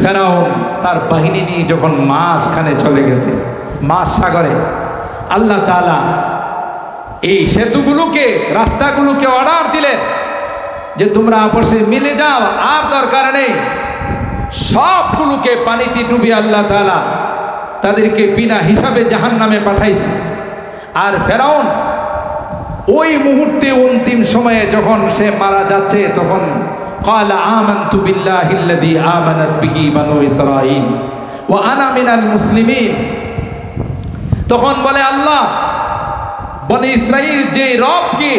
ফেরাউন তার বাহিনী নিয়ে যখন মাঝখানে চলে গেছে, মাঝ সাগরে, আল্লাহ তাআলা এই সেতুগুলোকে, রাস্তাগুলোকে অর্ডার দিলেন যে তোমরা আপসে মিলে যাও, আর দরকার নেই। সবগুলোকে পানিতে ডুবিয়ে আল্লাহ তাআলা তাদেরকে বিনা হিসাবে জাহান্নামে পাঠাইছে। আর ফেরাউন ওই মুহূর্তে অন্তিম সময়ে যখন সে মারা যাচ্ছে, তখন ক্বালা আমানতু বিল্লাহিল্লাযী আমানাত বিহি বানু ইসরাঈল ওয়া আনা মিনাল মুসলিমিন। তখন বলে আল্লাহ, বনি ইসরাঈল যে রবকে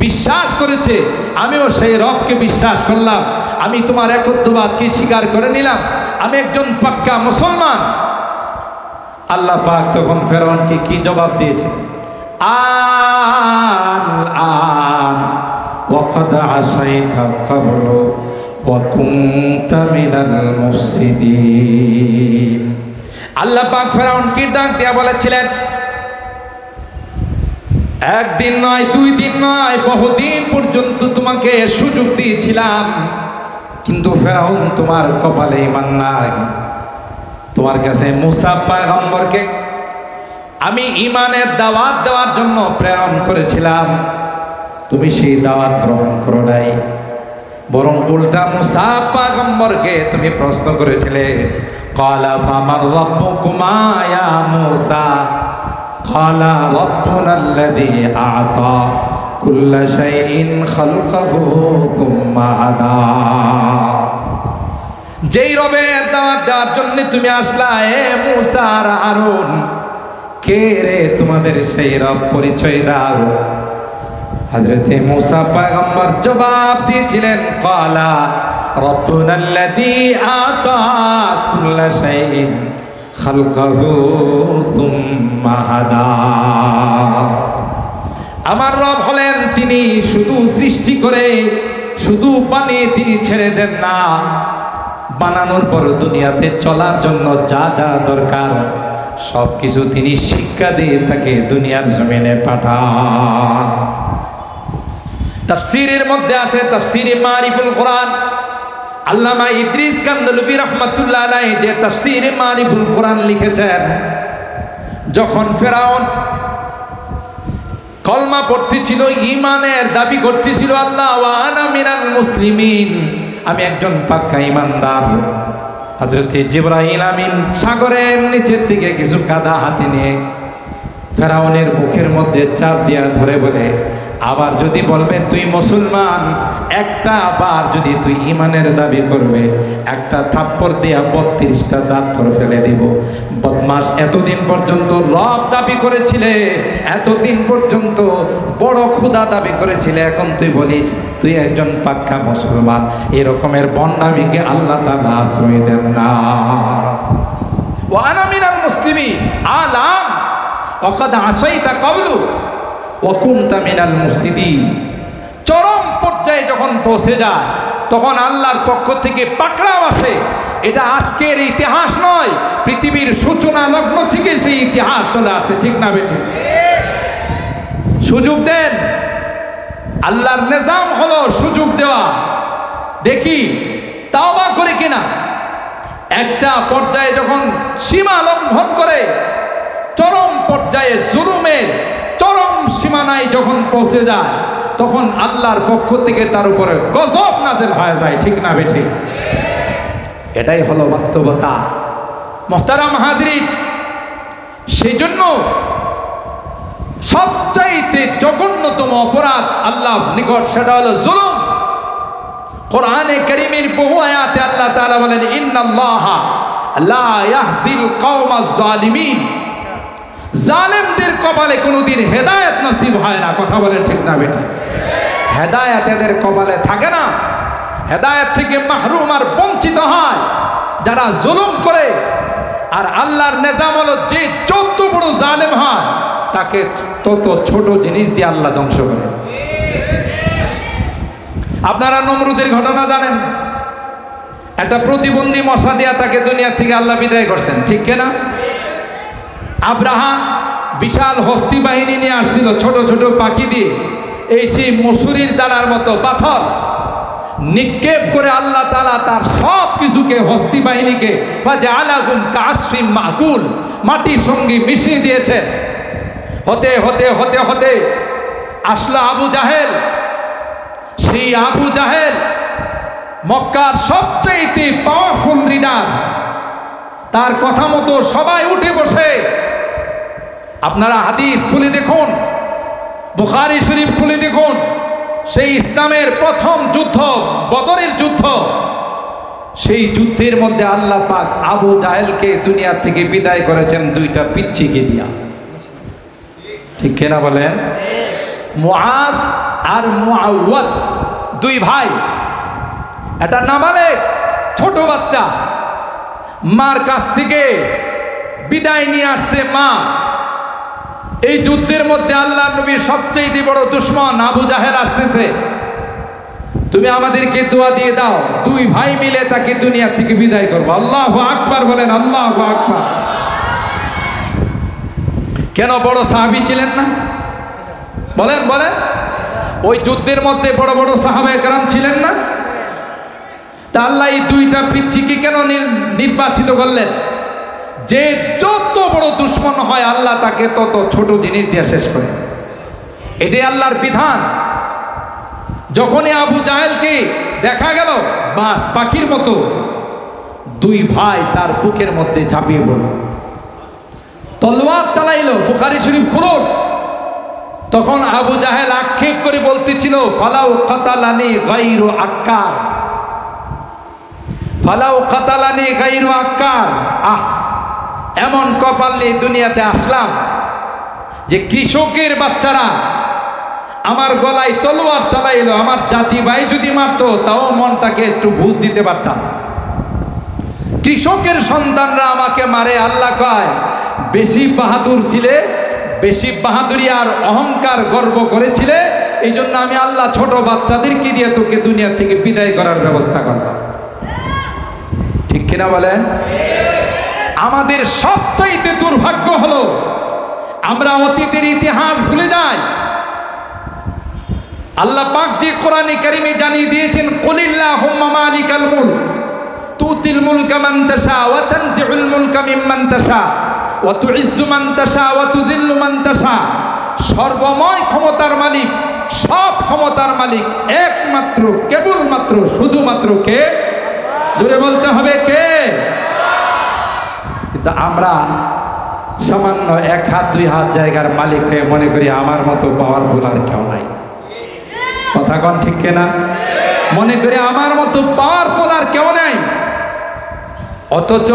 বিশ্বাস করেছে, আমিও সেই রবকে বিশ্বাস করলাম। আমি তোমার একত্ববাদকে স্বীকার করে নিলাম, আমি একজন পাক্কা মুসলমান। আল্লাহ পাক তখন ফেরাউনকে কি জবাব দিয়েছে? আল-আন ওয়াকাদ আসাইতা ক্বাবলু ওয়া কুনতা মিনাল মুফসিদিন। আল্লাহ পাক ফেরাউনকে ডাক দিয়া বলেছিলেন, একদিন নয়, 2 দিন নয়, বহুদিন পর্যন্ত তোমাকে সুযোগ দিয়েছিলাম, কিন্তু ফেরাউন তোমার কপালে ঈমান নাই। তোমার কাছে মূসা পয়গম্বরকে আমি ঈমানের দাওয়াত দেওয়ার জন্য প্রেরণ করেছিলাম, তুমি সেই দাওয়াত গ্রহণ করো নাই, বরং উল্টা মূসা পয়গম্বরকে তুমি প্রশ্ন করেছিলে, ক্বালা ফামান রাব্বুকুমা ইয়া মূসা ক্বালা রাব্বুনাল্লাযী আ'তা কুল্লা শাইইন খালকাহু সুম্মা হাদা। যেই রবের দাওয়াত দেওয়ার জন্য তুমি আসলা, এ মূসা আর হারুন, কে রে তোমাদের সেই রব? পরিচয় দাও। হযরতে মূসা পয়গম্বর জবাব দিয়েছিলেন, ক্বালা রাব্বুনাল্লাযী আ'তা কুল্লা শাইইন খালকাহু সুম্মা হাদা। আমার রব হলেন তিনি শুধু সৃষ্টি করে, শুধু বানিয়ে তিনি ছেড়ে দেন না, বানানোর পর দুনিয়াতে চলার জন্য যা যা দরকার সবকিছু তিনি শিক্ষা দিয়ে তাকে দুনিয়ার জমিনে পাঠান। তাফসীরের মধ্যে আসে তাফসীরে মারিফুল কোরআন, আল্লামা ইদ্রিস কান্দলবি রহমাতুল্লাহ আলাইহি যে তাফসীরে মারিফুল কোরআন লিখেছেন, যখন ফেরাউন কলমা পড়তেছিল, ঈমানের দাবি করতেছিল, আল্লাহ ওয়া আনা মিনাল মুসলিমিন, আমি একজন পাক্কা ঈমানদার, হযরত জিবরাইল আমিন সাগরের নিচের থেকে কিছু কাদা হাতে নিয়ে ফেরাউনের মুখের মধ্যে চাপ দিয়া ধরে বলে, আবার যদি বলবে তুই মুসলমান, একটা বার যদি তুই ঈমানের দাবি করবে, একটা থাপ্পড় দিয়া 32টা দাঁত করে ফেলে দিব। বদমাস, এতদিন পর্যন্ত রব দাবি করেছিলে, এতদিন পর্যন্ত বড় খোদা দাবি করেছিলে, এখন তুই বলিস তুই একজন পাক্কা মুসলমান। এরকমের বন্যামীকে আল্লাহ তাআলা আশ্রয় দেন না। ওয়া আনা মিনাল মুসলিমিন আলাম ওয়াকাদ আসাইতা ক্বাবলু ওয়া কুনতা মিনাল মুফসিদিন। চরম পর্যায়ে যখন পৌঁছে যায়, তখন আল্লাহর পক্ষ থেকে পাকড়াও আসে। এটা আজকের ইতিহাস নয়, পৃথিবীর সূচনা লগ্ন থেকে সেই ইতিহাস চলে আসে, ঠিক না বেঠিক? সুযোগ দেন, আল্লাহর নিজাম হলো সুযোগ দেওয়া। দেখি তাওবা করে কিনা। একটা পর্যায়ে যখন সীমা লঙ্ঘন করে, চরম পর্যায়ে জুলুমের চরম সীমানায় যখন পৌঁছে যায়, তখন আল্লাহর পক্ষ থেকে তার উপরে গজব নাযিল হয়ে যায়, ঠিক না বেঠিক? এটাই হলো বাস্তবতা। মুহতারাম হাজরিন, সেই জন্য সবচাইতে জঘন্যতম অপরাধ আল্লাহর নিকট সেটা হলো জুলুম। কোরআনে কারীমের বহু আয়াতে আল্লাহ তাআলা বলেন, ইন্নাল্লাহা লা ইয়াহদিল কওমাজ জালিমিন। জালেমদের কপালে কোনোদিন হেদায়েত নসিব হয় না। কথা বলেন ঠিক না বেঠিক? হেদায়েত এদের কপালে থাকে না। হেদায়েত থেকে মাহরুম আর বঞ্চিত হয় যারা জুলুম করে। আর আল্লাহর নিজাম হলো, যে যত বড় জালেম হয় তাকে তত ছোট জিনিস দিয়ে আল্লাহ ধ্বংস করে। আপনারা নমরুদের ঘটনা জানেন। একটা প্রতিবন্ধী মশা দিয়া তাকে দুনিয়া থেকে আল্লাহ বিদায় করছেন, ঠিক কিনা? আব্রাহা বিশাল হস্তি বাহিনী নিয়ে আসছিল, ছোট ছোট পাখি দিয়ে এই সেই মসুরির দানার মতো পাথর নিক্ষেপ করে আল্লাহ তাআলা তার সব কিছুকে, হস্তি বাহিনীকে ফাজআলাহুম কাআসফিন মাকুল, মাটির সঙ্গে মিশিয়ে দিয়েছেন। হতে হতে হতে হতে আসলো আবু জাহেল। সেই আবু জাহেল মক্কার সবচেয়ে পাওয়ারফুল লিডার। তার কথা মতো সবাই উঠে বসে। আপনারা হাদিস খুলে দেখুন, বুখারী শরীফ খুলে দেখুন, সেই ইসলামের প্রথম যুদ্ধ, বদরের যুদ্ধ, সেই যুদ্ধের মধ্যে আল্লাহ পাক আবু জাহেলকে দুনিয়া থেকে বিদায় করেছেন দুইটা পিচ্চিকে দিয়া, ঠিক কিনা বলেন? মুআদ আর মুআওয়াদ, দুই ভাই। এটা নাবালেগ ছোট বাচ্চা, মার কাছ থেকে বিদায় নিয়ে আসছে মা। এই যুদ্ধের মধ্যে আল্লাহ নবীর সবচেয়ে বড় দুশমন আবু জাহেল আসতেছে, তুমি আমাদেরকে দোয়া দিয়ে দাও, দুই ভাই মিলে তাকে দুনিয়া থেকে বিদায় করবো। আল্লাহু আকবার বলেন, আল্লাহু আকবার। কেন? বড় সাহাবী ছিলেন না? বলেন বলেন। ওই যুদ্ধের মধ্যে বড় বড় সাহাবায়ে কেরাম ছিলেন না? তা আল্লাহ এই দুইটা পিচ্চিকে কেন নির্বাচিত করলেন? যে যত বড় দুশ্মন হয় আল্লাহ তাকে তত ছোট জিনিস দিয়ে শেষ করে। এটাই আল্লাহর বিধান। যখনই আবু জাহেলকে দেখা গেল, বাস পাখির মতো দুই ভাই তার বুকের মধ্যে ঝাঁপিয়ে পড়ল, তলোয়ার চালাইল। বুখারী শরীফ খুলুন। তখন আবু জাহেল আক্ষেপ করে বলতেছিল, ফালাউ কাতালানি গায়রু আক্কার, ফালাউ কাতালানি গায়রু আক্কার। আহ, এমন কপাল নিয়ে দুনিয়াতে আসলাম যে কৃষকের বাচ্চারা আমার গলায় তলোয়ার চালাইলো। আমার জাতি ভাই যদি মারতো তাও মনটাকে একটু ভুল দিতে পারতাম। কৃষকের সন্তানরা আমাকে মারে। আল্লাহ কয়, বেশি বাহাদুর ছিলে, বেশি বাহাদুরি আর অহংকার গর্ব করেছিলে, এই জন্য আমি আল্লাহ ছোট বাচ্চাদেরকে দিয়ে তোকে দুনিয়া থেকে বিদায় করার ব্যবস্থা করলাম। ঠিক কিনা বলেন? আমাদের সবচাইতে দুর্ভাগ্য হলো আমরা অতীতের ইতিহাস ভুলে যাই। আল্লাহ পাক যে কোরআনে কারিমে জানিয়ে দিয়েছেন, কুলিল্লাহুম্মা মালিকাল মুলক তুতিল মুলকা মান তাশা ওয়া তানজিউল মুলকা মিম্মান তাশা ওয়া তুইজ্জু মান তাশা ওয়া তুযিল্লু মান তাশা। সর্বময় ক্ষমতার মালিক, সব ক্ষমতার মালিক একমাত্র, কেবলমাত্র, শুধুমাত্র কে? জোরে বলতে হবে কে? কিন্তু আমরা সামান্য এক হাত দুই হাত জায়গার মালিক হয়ে মনে করি আমার মতো পাওয়ারফুল আর কেউ নাই। কথা কোন ঠিক কিনা? মনে করি আমার মতো পাওয়ারফুল আর কেউ নাই। অথচ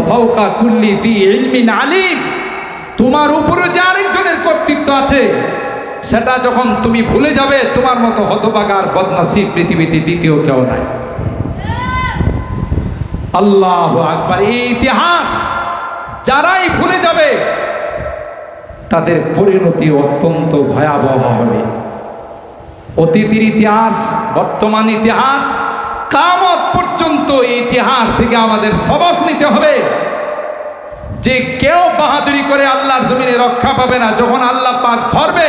ফাওকা কুল্লি ফি ইলমিন আলিম, তোমার উপরে যে আরেকজনের কর্তৃত্ব আছে সেটা যখন তুমি ভুলে যাবে, তোমার মতো হতভাগা আর বদনসিব পৃথিবীতে দ্বিতীয় কেউ নাই। আল্লাহু আকবার। এই ইতিহাস যারাই ভুলে যাবে তাদের পরিণতি অত্যন্ত ভয়াবহ হবে। অতীতের ইতিহাস, বর্তমান ইতিহাস, কিয়ামত পর্যন্ত এই ইতিহাস থেকে আমাদের সবক নিতে হবে যে কেউ বাহাদুরি করে আল্লাহর জমিনে রক্ষা পাবে না। যখন আল্লাহ পাক ধরবে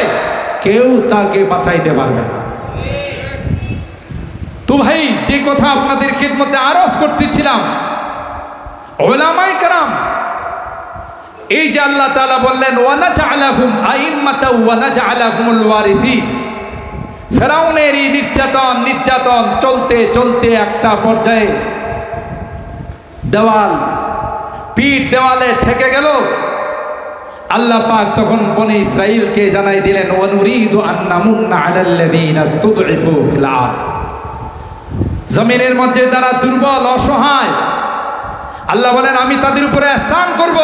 কেউ তাকে বাঁচাইতে পারবে না। তো ভাই, যে কথা আপনাদের খিদমতে আরজ করতেছিলাম, উলামায়ে কেরাম, এই যে আল্লাহ তাআলা বললেন ওয়া নাজআলাহুম আইম্মাতাও ওয়া নাজআলাহুমুল ওয়ারিসিন, ফেরাউনের এই নির্যাতন চলতে চলতে একটা পর্যায়ে পিঠ দেওয়ালে ঠেকে গেল। আল্লাহ পাক তখন বনি ইসরাইলকে জানাই দিলেন ওয়া নুরিদু আন নামুন্না আলাল্লাযীনা ইসতুদঈফু ফিল আরদ, জমিনের মধ্যে যারা দুর্বল অসহায়, আল্লাহ বলেন আমি তাদের উপরে ইহসান করব।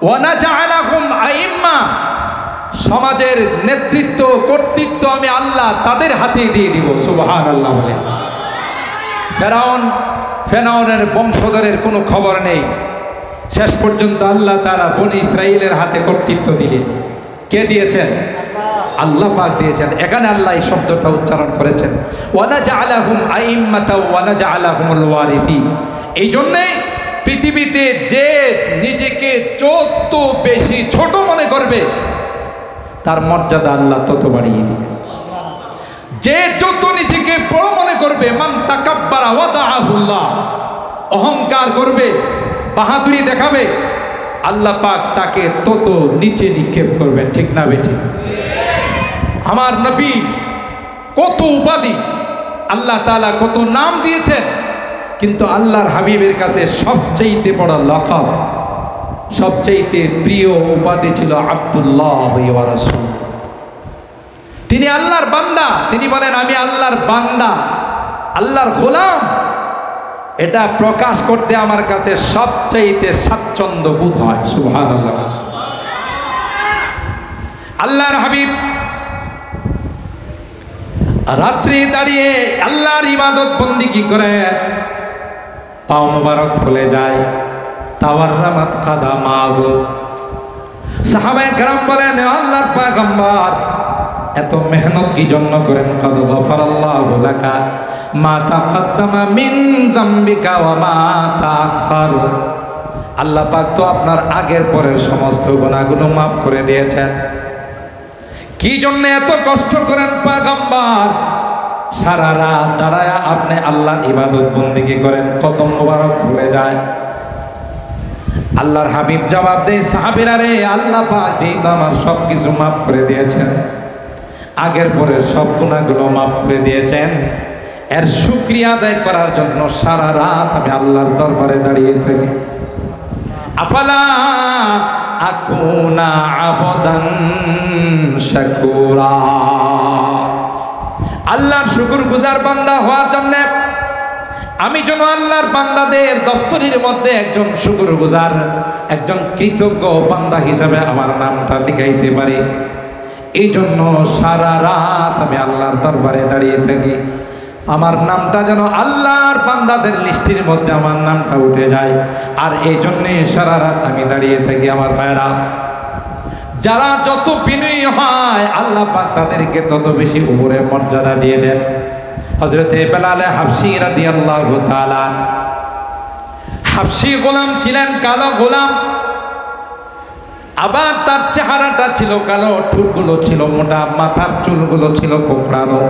ওয়া নাজআলাহুম আইম্মা, সমাজের নেতৃত্ব কর্তৃত্ব আমি আল্লাহ তাদের হাতে দিয়ে দিব। সুবহানাল্লাহ বলেন। ফেরাউনের বংশধরের কোনো খবর নেই। শেষ পর্যন্ত আল্লাহ তাআলা বনি ইসরাইলের হাতে কর্তৃত্ব দিলেন। কে দিয়েছেন? আল্লাহ পাক দিয়েছেন। এখানে আল্লাহ এই শব্দটা উচ্চারণ করেছেন ওয়া নাজআলাহুম আইম্মাতাও ওয়া নাজআলাহুমুল ওয়ারিসিন। এই জন্যে পৃথিবীতে যে নিজেকে যত বেশি ছোট মনে করবে তার মর্যাদা আল্লাহ তত বাড়িয়ে দিবে। যে যত নিজেকে বড় মনে করবে, মান তাকাব্বারা ওয়াদাআহুল্লাহ, অহংকার করবে, বাহাদুরি দেখাবে, আল্লাহ পাক তাকে তত নিচে নিক্ষেপ করবেন। ঠিক না বেঠিক? আমার নবী কত উপাধি, আল্লাহ তাআলা কত নাম দিয়েছেন, কিন্তু আল্লাহর হাবিবের কাছে সবচেয়ে বড় লকব, সবচেয়ে প্রিয় উপাধি ছিল আব্দুল্লাহ ওয়া রাসূল। তিনি আল্লাহর বান্দা। তিনি বলেন আমি আল্লাহর বান্দা, আল্লাহর গোলাম। এটা প্রকাশ করতে আমার কাছে সবচেয়ে স্বাচ্ছন্দ্য বোধ হয়। সুবহানাল্লাহ। আল্লাহর হাবিব রাত্রি দাঁড়িয়ে আল্লাহর ইবাদত বন্দেগী করে পাও মোবারক ফুলে যায়। তাওয়াররামাত কাদামাহু। সাহাবায়ে কেরাম বলেন আল্লাহর পয়গম্বর এত মেহনত কি জন্য করেন? কাদ গফারাল্লাহু লাকা মা তাকাদ্দামা মিন যামবিকা ওয়া মা তাআখার। আল্লাহ পাক তো আপনার আগের পরের সমস্ত গুনাহগুলো মাফ করে দিয়েছেন। কি জন্য এত কষ্ট করেন পয়গম্বর? সারা রাত দাঁড়ায়া আপনি আল্লাহর ইবাদত বন্দেগী করেন, কদম মোবারক ভুলে যায়। আল্লাহর হাবিব জবাব দেয় সাহাবীরা রে, আল্লাহ পাক যেহেতু আমার সব কিছু মাফ করে দিয়েছেন, আগের পরের সব গুনাহগুলো মাফ করে দিয়েছেন, এর শুকরিয়া আদায় করার জন্য সারা রাত আমি আল্লাহর দরবারে দাঁড়িয়ে থাকি। আফালা আকুনা আবদান শাকুরা। আল্লাহর শুকরগুজার বান্দা হওয়ার জন্য আমি যেন আল্লাহর বান্দাদের দপ্তরের মধ্যে একজন শুকরগুজার, একজন কৃতজ্ঞ বান্দা হিসাবে আমার নামটা লিখাইতে পারি, এই জন্য সারা রাত আমি আল্লাহর দরবারে দাঁড়িয়ে থাকি। আমার নামটা যেন আল্লাহর বান্দাদের লিস্টের মধ্যে আমার নামটা উঠে যায়, আর এই জন্যে সারা রাত আমি দাঁড়িয়ে থাকি। আমার ভাইরা, যারা যত বিনয়ী হয় আল্লাহ পাক তাদেরকে তত বেশি উপরে মর্যাদা দিয়ে দেন। হযরতে বেলাল হাবশী রাদিয়াল্লাহু তাআলা, হাবশী গোলাম ছিলেন, কালো গোলাম। আবার তার চেহারাটা ছিল কালো, ঠোঁটগুলো ছিল মোটা, মাথার চুলগুলো ছিল কোঁকড়ানো।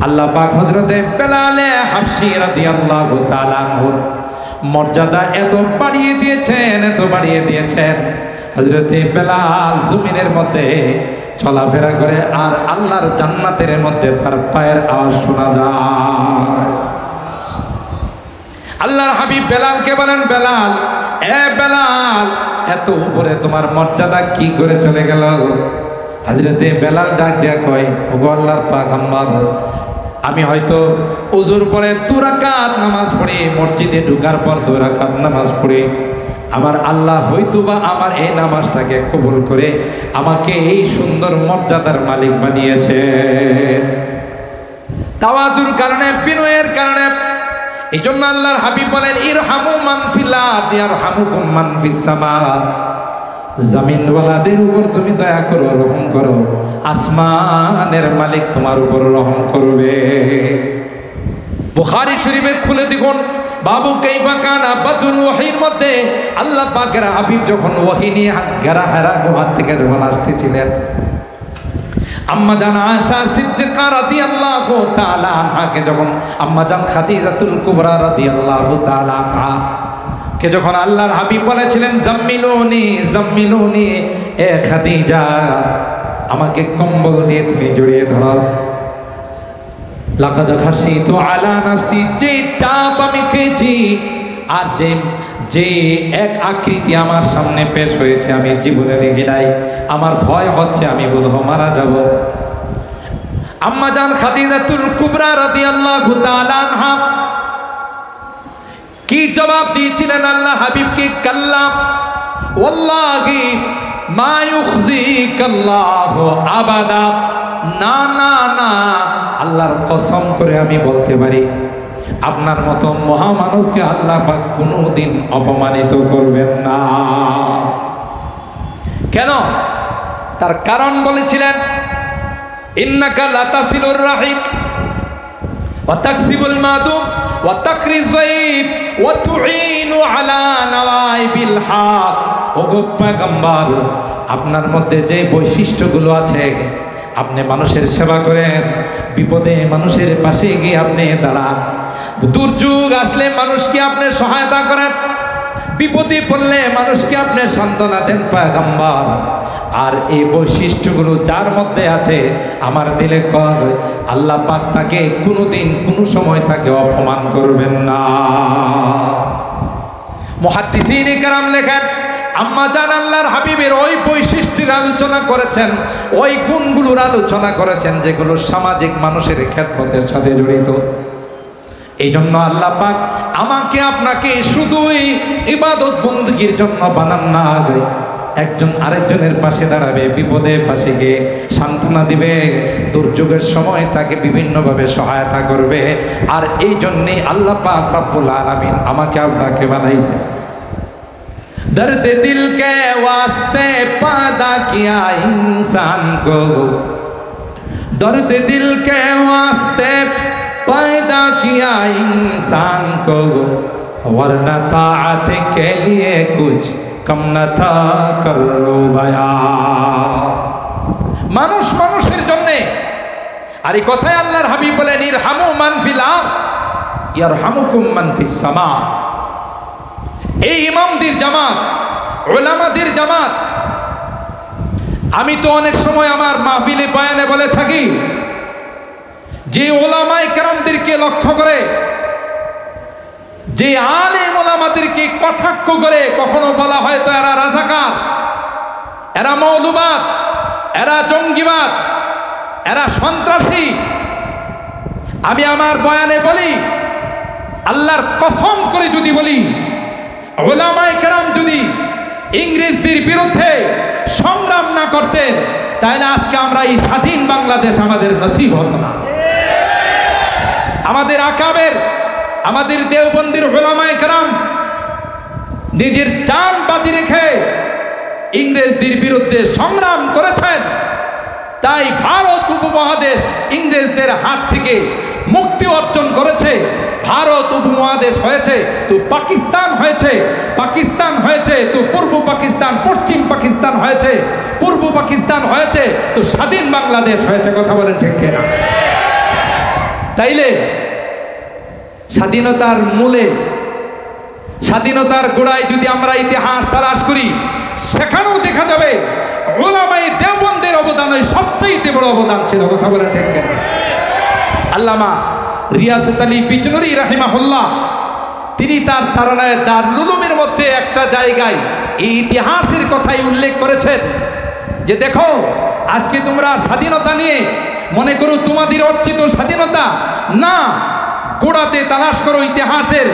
আল্লাহ পাক হযরতে বেলালে হাবশী রাদিয়াল্লাহু তাআলা আনহুর মর্যাদা এত বাড়িয়ে দিয়েছেন, এত বাড়িয়ে দিয়েছেন। হযরতে বেলাল জমিনের মধ্যে চলাফেরা করে আর আল্লাহর জান্নাতের মধ্যে তার পায়ের আওয়াজ শোনা যায়। আল্লাহর হাবিব বেলালকে বলেন, বেলাল, এ বেলাল, এত উপরে তোমার মর্যাদা কি করে চলে গেল? হযরতে বেলাল ডাক দিয়া কয়, ওগো আল্লাহর পয়গম্বর, আমি হয়তো ওযুর পরে 2 রাকাত নামাজ পড়ি, মসজিদে ঢোকার পর 2 রাকাত নামাজ পড়ি। আমার আল্লাহ হয়তোবা আমার এই নামাজটাকে কবুল করে আমাকে এই সুন্দর মর্যাদার মালিক বানিয়েছে। তাওয়াজুর কারণে, বিনয়ের কারণে। এই জন্য আল্লাহর হাবিব বলেন, ইরহামু মান ফিল আরদি ইয়ারহামুকুম মান ফিস সামা। জমিনওয়ালাদের উপর তুমি দয়া করো, রহম করো, আসমানের মালিক তোমার উপর রহম করবে। বুখারী শরীফে খুলে দেখুন, বাবু কাইফা কানা বাদুল ওয়াহির মধ্যে আল্লাহ পাকের হাবিব যখন ওয়াহি নিয়ে হেরা গুহা থেকে যখন আসতেছিলেন, আম্মা জান আয়েশা সিদ্দিকা রাদিয়াল্লাহু তাআলা আনহাকে যখন আম্মা জান খাদিজাতুল কুবরা রাদিয়াল্লাহু তাআলা আনহা কে যখন আল্লাহর হাবিব বলেছিলেন, জাম্মিলুনি জাম্মিলুনি, এ খাদিজা আমাকে কম্বল দিয়ে তুমি জড়িয়ে ধরো। লাকাদ খাশিতু আলা নাফসি, যে চাপ আমি খেয়েছি আর যে এক আকৃতি আমার সামনে পেশ হয়েছে আমি জীবনে দেখি নাই, আমার ভয় হচ্ছে আমি বোধহয় মারা যাব। আম্মা জান খাদিজাতুল কুবরা রাদিয়াল্লাহু তাআলা আনহা কি জবাব দিয়েছিলেন আল্লাহ হাবিবকে? কাল্লা ওয়াল্লাহি মা ইউখজিকাল্লাহু আবাদা, না না না, আল্লাহর কসম করে আমি বলতে পারি আপনার মতো মহামানবকে আল্লাহ পাক কোনোদিন অপমানিত করবেন না। কেন? তার কারণ বলেছিলেন, ইন্নাকা লাতাসিলুর রাহিম ওয়া তাকসিবুল মাদুম ওয়া তাকরিজ যায়ফ ওয়া তুঈনু আলা নওয়াইবিল হক। ওগো পয়গম্বর, আপনার মধ্যে যে বৈশিষ্ট্যগুলো আছে, আপনি মানুষের সেবা করেন, বিপদে মানুষের পাশে গিয়ে আপনি দাঁড়ান, দুর্যোগ আসলে মানুষকে আপনি সহায়তা করেন, বিপদে পড়লে মানুষকে আপনি সান্ত্বনা দেন পয়গম্বর। আর এই বৈশিষ্ট্যগুলো যার মধ্যে আছে, আমার দিলে কর আল্লাহ পাক তাকে কোনোদিন কোনো সময় তাকে অপমান করবেন না। মুহাদ্দিসিন ইকরাম লেখেন, আম্মা জান আল্লাহর হাবিবের ওই বৈশিষ্ট্যের আলোচনা করেছেন, ওই গুণগুলোর আলোচনা করেছেন যেগুলো সামাজিক মানুষের খেদমতের সাথে জড়িত। এই জন্য আল্লাহ পাক আমাকে আপনাকে শুধুই ইবাদত বندگির জন্য বানান না, একজন আরেকজনের পাশে দাঁড়াবে, বিপদে পাশে গিয়ে সান্ত্বনা দিবে, দুর্যোগের সময় তাকে বিভিন্নভাবে সহায়তা করবে। আর এই জন্যই আল্লাহ পাক রব্বুল আলামিন আমাকে আপনাকে বানাইছে। दर्द दिल के वास्ते पैदा किया इंसान को, दर्द दिल के वास्ते पैदा किया इंसान को, वरना ताअत के लिए कुछ कम न था करो बया। মানুষ মানুষের জন্য। আর এই কথায় আল্লাহর হাবিব বলেন, ইরহামু মান ফিল আরদ ইয়ারহামুকুম মান ফিস সামা। এই ইমামদের জামাত, উলামাদের জামাত, আমি তো অনেক সময় আমার মাহফিলে বয়ানে বলে থাকি যে উলামায়ে কেরামদেরকে লক্ষ্য করে, যে আলেম উলামাদেরকে কটাক্ষ করে কখনো বলা হয় তো এরা রাজাকার, এরা মৌলবাদ, এরা জঙ্গিবাদ, এরা সন্ত্রাসী। আমি আমার বয়ানে বলি, আল্লাহর কসম করে যদি বলি, উলামায়ে কেরাম যদি ইংরেজদের বিরুদ্ধে সংগ্রাম না করতেন, তাহলে আজকে আমরা এই স্বাধীন বাংলাদেশ আমাদের নসিব হতো না। আমাদের আকাবের, আমাদের দেওবন্দির উলামায়ে কেরাম নিজের জান বাজি রেখে ইংরেজদের বিরুদ্ধে সংগ্রাম করেছেন। তাই ভারত উপমহাদেশ ইংরেজদের হাত থেকে মুক্তি মুক্তি অর্জন করেছে, ভারত উপমহাদেশ হয়েছে তো পাকিস্তান হয়েছে, পাকিস্তান হয়েছে তো পূর্ব পাকিস্তান, পশ্চিম পাকিস্তান হয়েছে, পূর্ব পাকিস্তান হয়েছে তো স্বাধীন বাংলাদেশ হয়েছে। কথা বলেন ঠিক কিনা? তাইলে স্বাধীনতার মূলে, স্বাধীনতার গোড়ায় যদি আমরা ইতিহাস তালাশ করি, সেখানেও দেখা যাবে উলামায়ে দেওবন্দের অবদান সবচেয়ে বড় অবদান ছিল। কথা বলেন ঠিক কিনা? আল্লামা রিয়াসত আলী বিজনুরী রাহিমাহুল্লাহ তিনি তার তারানায়ে দারুল উলুমের মধ্যে একটা জায়গায় এই ইতিহাসের কথাই উল্লেখ করেছেন যে দেখো, আজকে তোমরা স্বাধীনতা নিয়ে মনে করো তোমাদের অর্জিত স্বাধীনতা না, গোড়াতে তালাশ করো, ইতিহাসের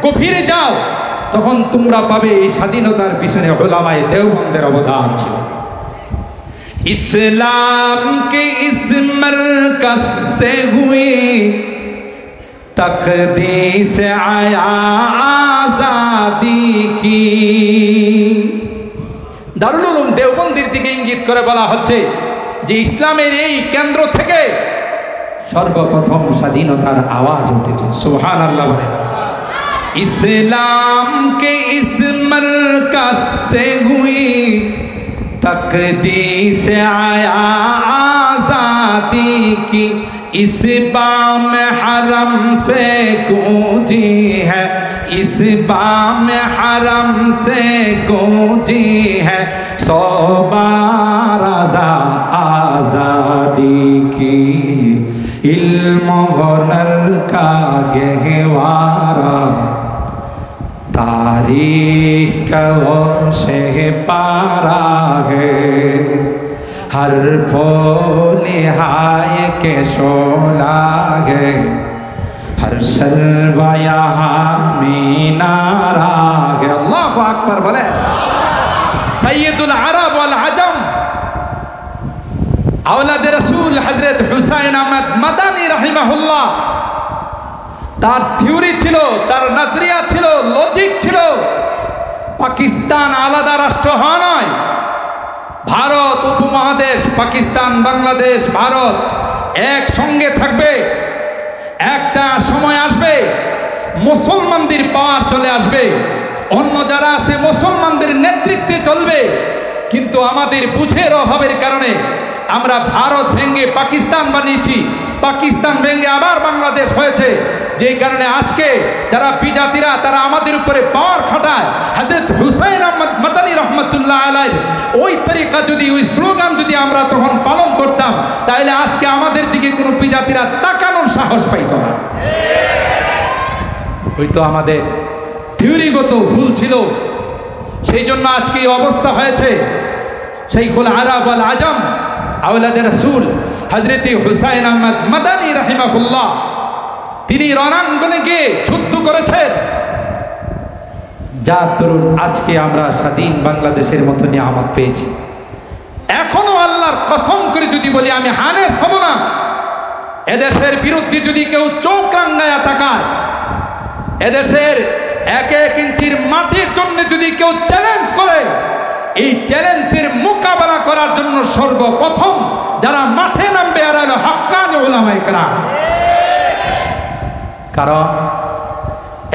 গভীরে যাও, তখন তোমরা পাবে এই স্বাধীনতার পিছনে উলামায়ে দেওবন্দের অবদান ছিল। इस्लाम के इस मरकज से हुई तकदीस आया आजादी की। দারুল উলুম দেওবন্দের দিকে ইঙ্গিত করে বলা হচ্ছে যে ইসলামের এই কেন্দ্র থেকে সর্বপ্রথম স্বাধীনতার আওয়াজ উঠেছে। সুবহানাল্লাহ। इस्लाम के इस मरकज से हुई तकदीस आया आजादी की। इस बाम हरम से गूंजी है, इस बाम हरम से गूंजी है सौ बार आजादी की। इल्म हुनर का गहवारा तारीख का वर्षे पारा है, हर फूल हाय के शोला है, हर शल्वा यहाँ मीनारा है। अल्लाहु अकबर बोले। सैयदुल अरब वल अजम औलाद रसूल हजरत हुसैन अहमद मदानी रहिमाहुल्लाह, তার থিওরি ছিল, তার নজরিয়া ছিল, লজিক ছিল, পাকিস্তান আলাদা রাষ্ট্র হওয়া নয়, ভারত উপমহাদেশ, পাকিস্তান, বাংলাদেশ, ভারত একসঙ্গে থাকবে। একটা সময় আসবে মুসলমানদের পাওয়ার চলে আসবে, অন্য যারা আছে মুসলমানদের নেতৃত্বে চলবে। কিন্তু আমাদের বুঝের অভাবের কারণে আমরা ভারত ভেঙে পাকিস্তান বানিয়েছি, পাকিস্তান ভেঙে আবার বাংলাদেশ হয়েছে। যেই কারণে আজকে যারা বিজাতিরা তারা আমাদের উপরে পাওয়ার খাটায়। হযরত হুসাইন আহমদ মাদানী রহমাতুল্লাহ আলাইহি ওই তরিকা যদি, ওই স্লোগান যদি আমরা তখন পালন করতাম, তাহলে আজকে আমাদের দিকে কোনো বিজাতিরা তাকানোর সাহস পাইত না। হয়তো আমাদের থিওরিগত ভুল ছিল, সেই জন্য আজকে এই অবস্থা হয়েছে। শাইখুল আরব ওয়াল আজম আওলাদে রাসূল হযরত হুসাইন আহমদ মাদানী রাহিমাহুল্লাহ তিনি রণাঙ্গনে গিয়ে যুদ্ধ করেছেন, যার দরুন আজকে আমরা স্বাধীন বাংলাদেশের মতো নিয়ামত পেয়েছি। এখনো আল্লাহর কসম করে যদি বলি আমি হানেফ হব না, এদেশের বিরুদ্ধে যদি কেউ চোখ রাঙায়া তাকায়, এদেশের এক এক ইঞ্চির মাটির জন্য যদি কেউ চ্যালেঞ্জ করে, এই চ্যালেঞ্জের মোকাবেলা করার জন্য সর্বপ্রথম যারা মাঠে নামবে এরা হলো হক্কানি উলামায়ে কেরাম। কারণ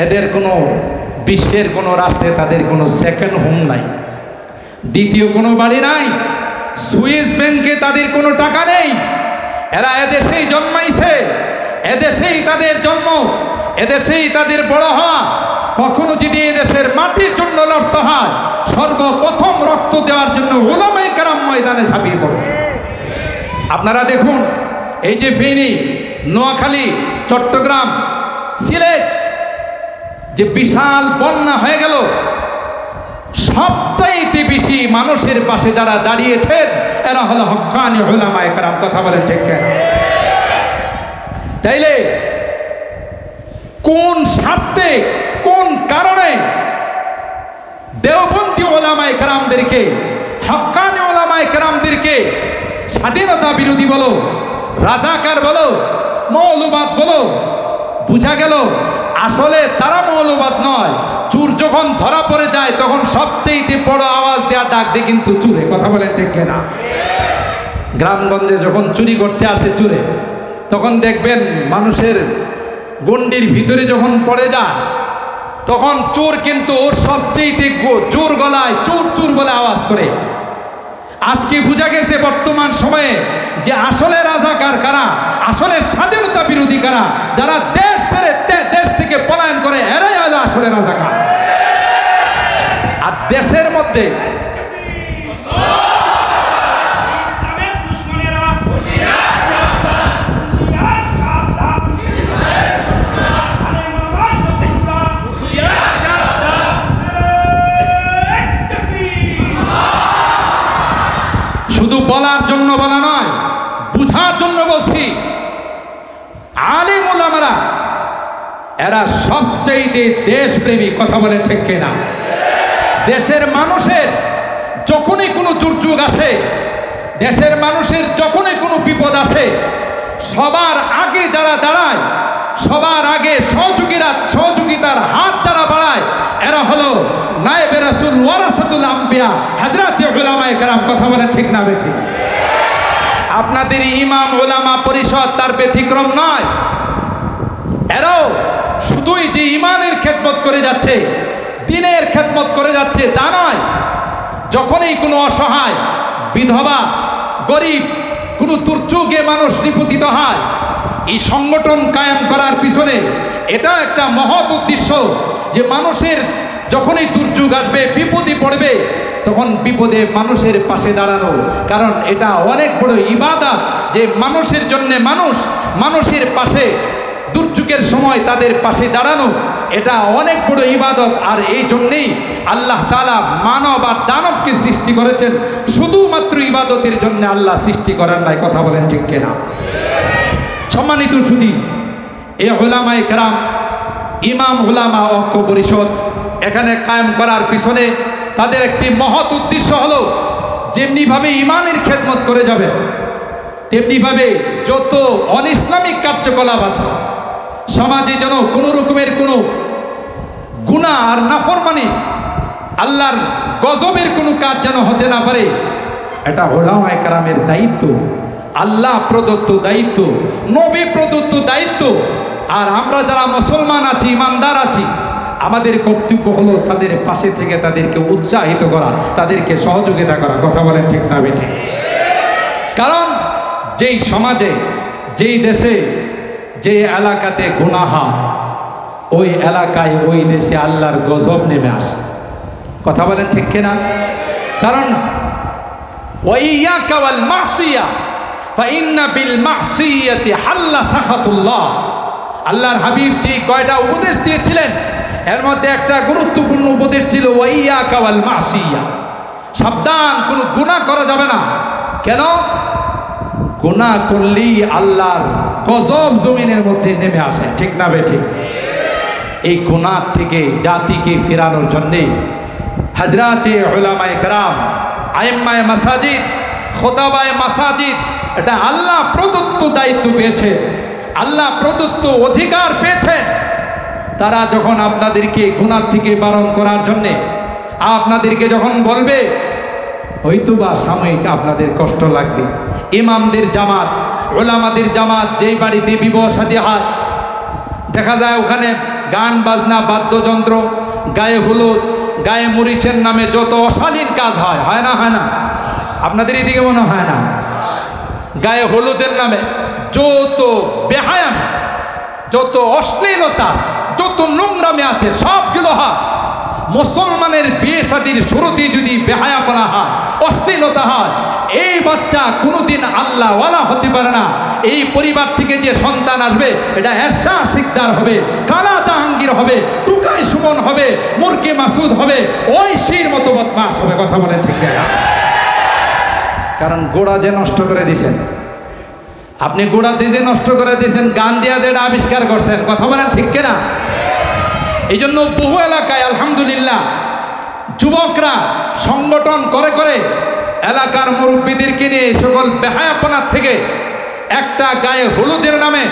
এদের কোনো বিশ্বের কোনো রাষ্ট্রে তাদের কোনো সেকেন্ড হোম নাই, দ্বিতীয় কোনো বাড়ি নাই, সুইস ব্যাংকে তাদের কোনো টাকা নেই। এরা এদেশেই জন্মাইছে, এদেশেই তাদের জন্ম, এদেশেই তাদের বড় হওয়া। কখনো যদি এদেশের মাটির জন্য লড়তে হয়, সর্বপ্রথম রক্ত দেওয়ার জন্য উলামায়ে কেরাম ময়দানে ঝাঁপিয়ে পড়ে। আপনারা দেখুন, এই যে ফেনী, নোয়াখালী, চট্টগ্রাম, সিলেট যে বিশাল বন্যা হয়ে গেল, সবচাইতে বেশি মানুষের পাশে যারা দাঁড়িয়েছেন এরা হলো হক্কানি উলামায়ে কেরাম। কথা বলেন ঠিক কিনা? তাইলে কোন স্বার্থে, কোন কারণে দেওবন্দি উলামায়ে কেরামদেরকে, হক্কানি উলামায়ে কেরামদেরকে স্বাধীনতা বিরোধী বলো, রাজাকার বলো, মৌলবাদ বলো, বুঝা গেল আসলে তারা মৌলবাদ নয়। চুর যখন ধরা পড়ে যায় তখন সবচেয়ে বড় আওয়াজ দেওয়া ডাক দিয়ে কিন্তু চুরে। কথা বলেন ঠিক কিনা? গ্রামগঞ্জে যখন চুরি করতে আসে চুরে, তখন দেখবেন মানুষের গণ্ডির ভিতরে যখন পড়ে যায় তখন চোর কিন্তু সবচেয়ে জোর গলায় চোর চোর বলে আওয়াজ করে। আজকে বোঝা গেছে বর্তমান সময়ে যে আসলে রাজাকার কারা, আসলে স্বাধীনতা বিরোধী কারা, যারা দেশ ছেড়ে দেশ থেকে পলায়ন করে এরাই হলো আসলে রাজাকার। আর দেশের মধ্যে শুধু বলার জন্য বলা নয়, বুঝার জন্য বলছি। আলেম ওলামারা এরা সবচেয়ে দেশপ্রেমী, কথা বলে ঠিক কিনা? দেশের মানুষের যখনই কোনো দুর্যোগ আসে, দেশের মানুষের যখনই কোনো বিপদ আসে, সবার আগে যারা দাঁড়ায়, সবার আগে সহযোগিতার হাত যারা বাড়ায়, এরা হলো নায়েবে রাসূল ওয়ারাসাতুল আম্বিয়া হযরত উলামায়ে কেরাম। কথা বলে ঠিক না বেঠিক? আপনাদের ইমাম ওলামা পরিষদ তার ব্যতিক্রম নয়। এরাও শুধুই যে ইমানের খেদমত করে যাচ্ছে, দ্বীনের খেদমত করে যাচ্ছে তা নয়। যখনই কোনো অসহায়, বিধবা, গরিব, কোনো দুর্যোগে মানুষ নিপতিত হয়, এই সংগঠন কায়েম করার পিছনে এটা একটা মহৎ উদ্দেশ্য যে মানুষের যখনই দুর্যোগ আসবে, বিপদে পড়বে, তখন বিপদে মানুষের পাশে দাঁড়ানো। কারণ এটা অনেক বড় ইবাদত যে মানুষের জন্য মানুষের পাশে দুর্যোগের সময় তাদের পাশে দাঁড়ানো, এটা অনেক বড় ইবাদত। আর এই জন্যেই আল্লাহ তাআলা মানব আর দানবকে সৃষ্টি করেছেন, শুধুমাত্র ইবাদতের জন্য আল্লাহ সৃষ্টি করেন নাই। কথা বলেন ঠিক কিনা? সম্মানিত সুধী, এই উলামায়ে কেরাম, ইমাম উলামা ঐক্য পরিষদ এখানে কায়েম করার পিছনে তাদের একটি মহৎ উদ্দেশ্য হলো যেমনিভাবে ইমানের খেদমত করে যাবে, তেমনিভাবে যত অনিসলামিক কার্যকলাপ আছে সমাজে যেন কোনো রকমের কোনো গুনাহ আর নাফরমানি, আল্লাহর গজবের কোনো কাজ যেন হতে না পারে। এটা উলামায়ে কেরামের দায়িত্ব, আল্লাহ প্রদত্ত দায়িত্ব, নবী প্রদত্ত দায়িত্ব। আর আমরা যারা মুসলমান আছি, ইমানদার আছি, আমাদের কর্তব্য হলো তাদের পাশে থেকে তাদেরকে উৎসাহিত করা, তাদেরকে সহযোগিতা করা। কথা বলেন ঠিক না বেঠিক? কারণ যেই সমাজে, যেই দেশে, যে এলাকাতে গুনাহ, ওই এলাকায়, ওই দেশে আল্লাহর গজব নেমে আসে। কথা বলেন ঠিক কিনা? কারণ ওয়াইয়াকা ওয়াল মাসিয়া ফাইন্না বিল মাসিয়াতি হাল্লা সাখাতুল্লাহ। আল্লাহর হাবিব যে কয়টা উপদেশ দিয়েছিলেন এর মধ্যে একটা গুরুত্বপূর্ণ উপদেশ ছিল ওয়াইয়াকা ওয়াল মাসিয়া, সাবধান, কোনো গুনাহ করা যাবে না। কেন? গুনাহ করলেই আল্লাহর গজব জমিনের মধ্যে নেমে আসে। ঠিক না বেঠিক? এই গুনাহ থেকে জাতিকে ফেরানোর জন্যে হযরতে উলামায়ে কেরাম, আইম্মায়ে মাসাজিদ, খোতাবায়ে মাসাজিদ এটা আল্লাহ প্রদত্ত দায়িত্ব পেয়েছে, আল্লাহ প্রদত্ত অধিকার পেয়েছে। তারা যখন আপনাদেরকে গুনাহ থেকে বারণ করার জন্যে, আপনাদেরকে যখন বলবে, হয়তোবা সাময়িক আপনাদের কষ্ট লাগবে। ইমামদের জামাত, উলামাদের জামাত, যেই বাড়িতে বিবাহ শাদী হয়, দেখা যায় ওখানে গান বাজনা, বাদ্যযন্ত্র, গায়ে হলুদ, গায়ে মরিচের নামে যত অশালীন কাজ হয়, হয় না? হয় না? আপনাদের এদিকে মনে হয় না? গায়ে হলুদের নামে যত বেহায়ামি, যত অশ্লীলতা, যত নোংরামি আছে সবগুলো হয়। মুসলমানের বিয়ে শাদীর শুরুতে যদি বেহায়াপনা হয়, অশ্লীলতা হয়, এই বাচ্চা কোনোদিন আল্লাহওয়ালা হতে পারে না। এই পরিবার থেকে যে সন্তান আসবে এটা এরশাদ শিকদার হবে, কালা জাহাঙ্গীর হবে, টুকাই সুমন হবে, মুরগি মাসুদ হবে, ওই শির মতো বদমাশ হবে। কথা বলেন ঠিক না? কারণ গোড়া যে নষ্ট করে দিয়েছেন আপনি, গোড়া দিয়ে যে নষ্ট করে দিয়েছেন, গান দিয়া যেটা আবিষ্কার করছেন। কথা বলেন ঠিক কিনা? এই জন্য বহু এলাকায় আলহামদুলিল্লাহ যুবকরা সংগঠন করে করে এলাকার মুরব্বীদেরকে নিয়ে সকল বেহায়াপনার থেকে একটা গায়ে হলুদের নামে,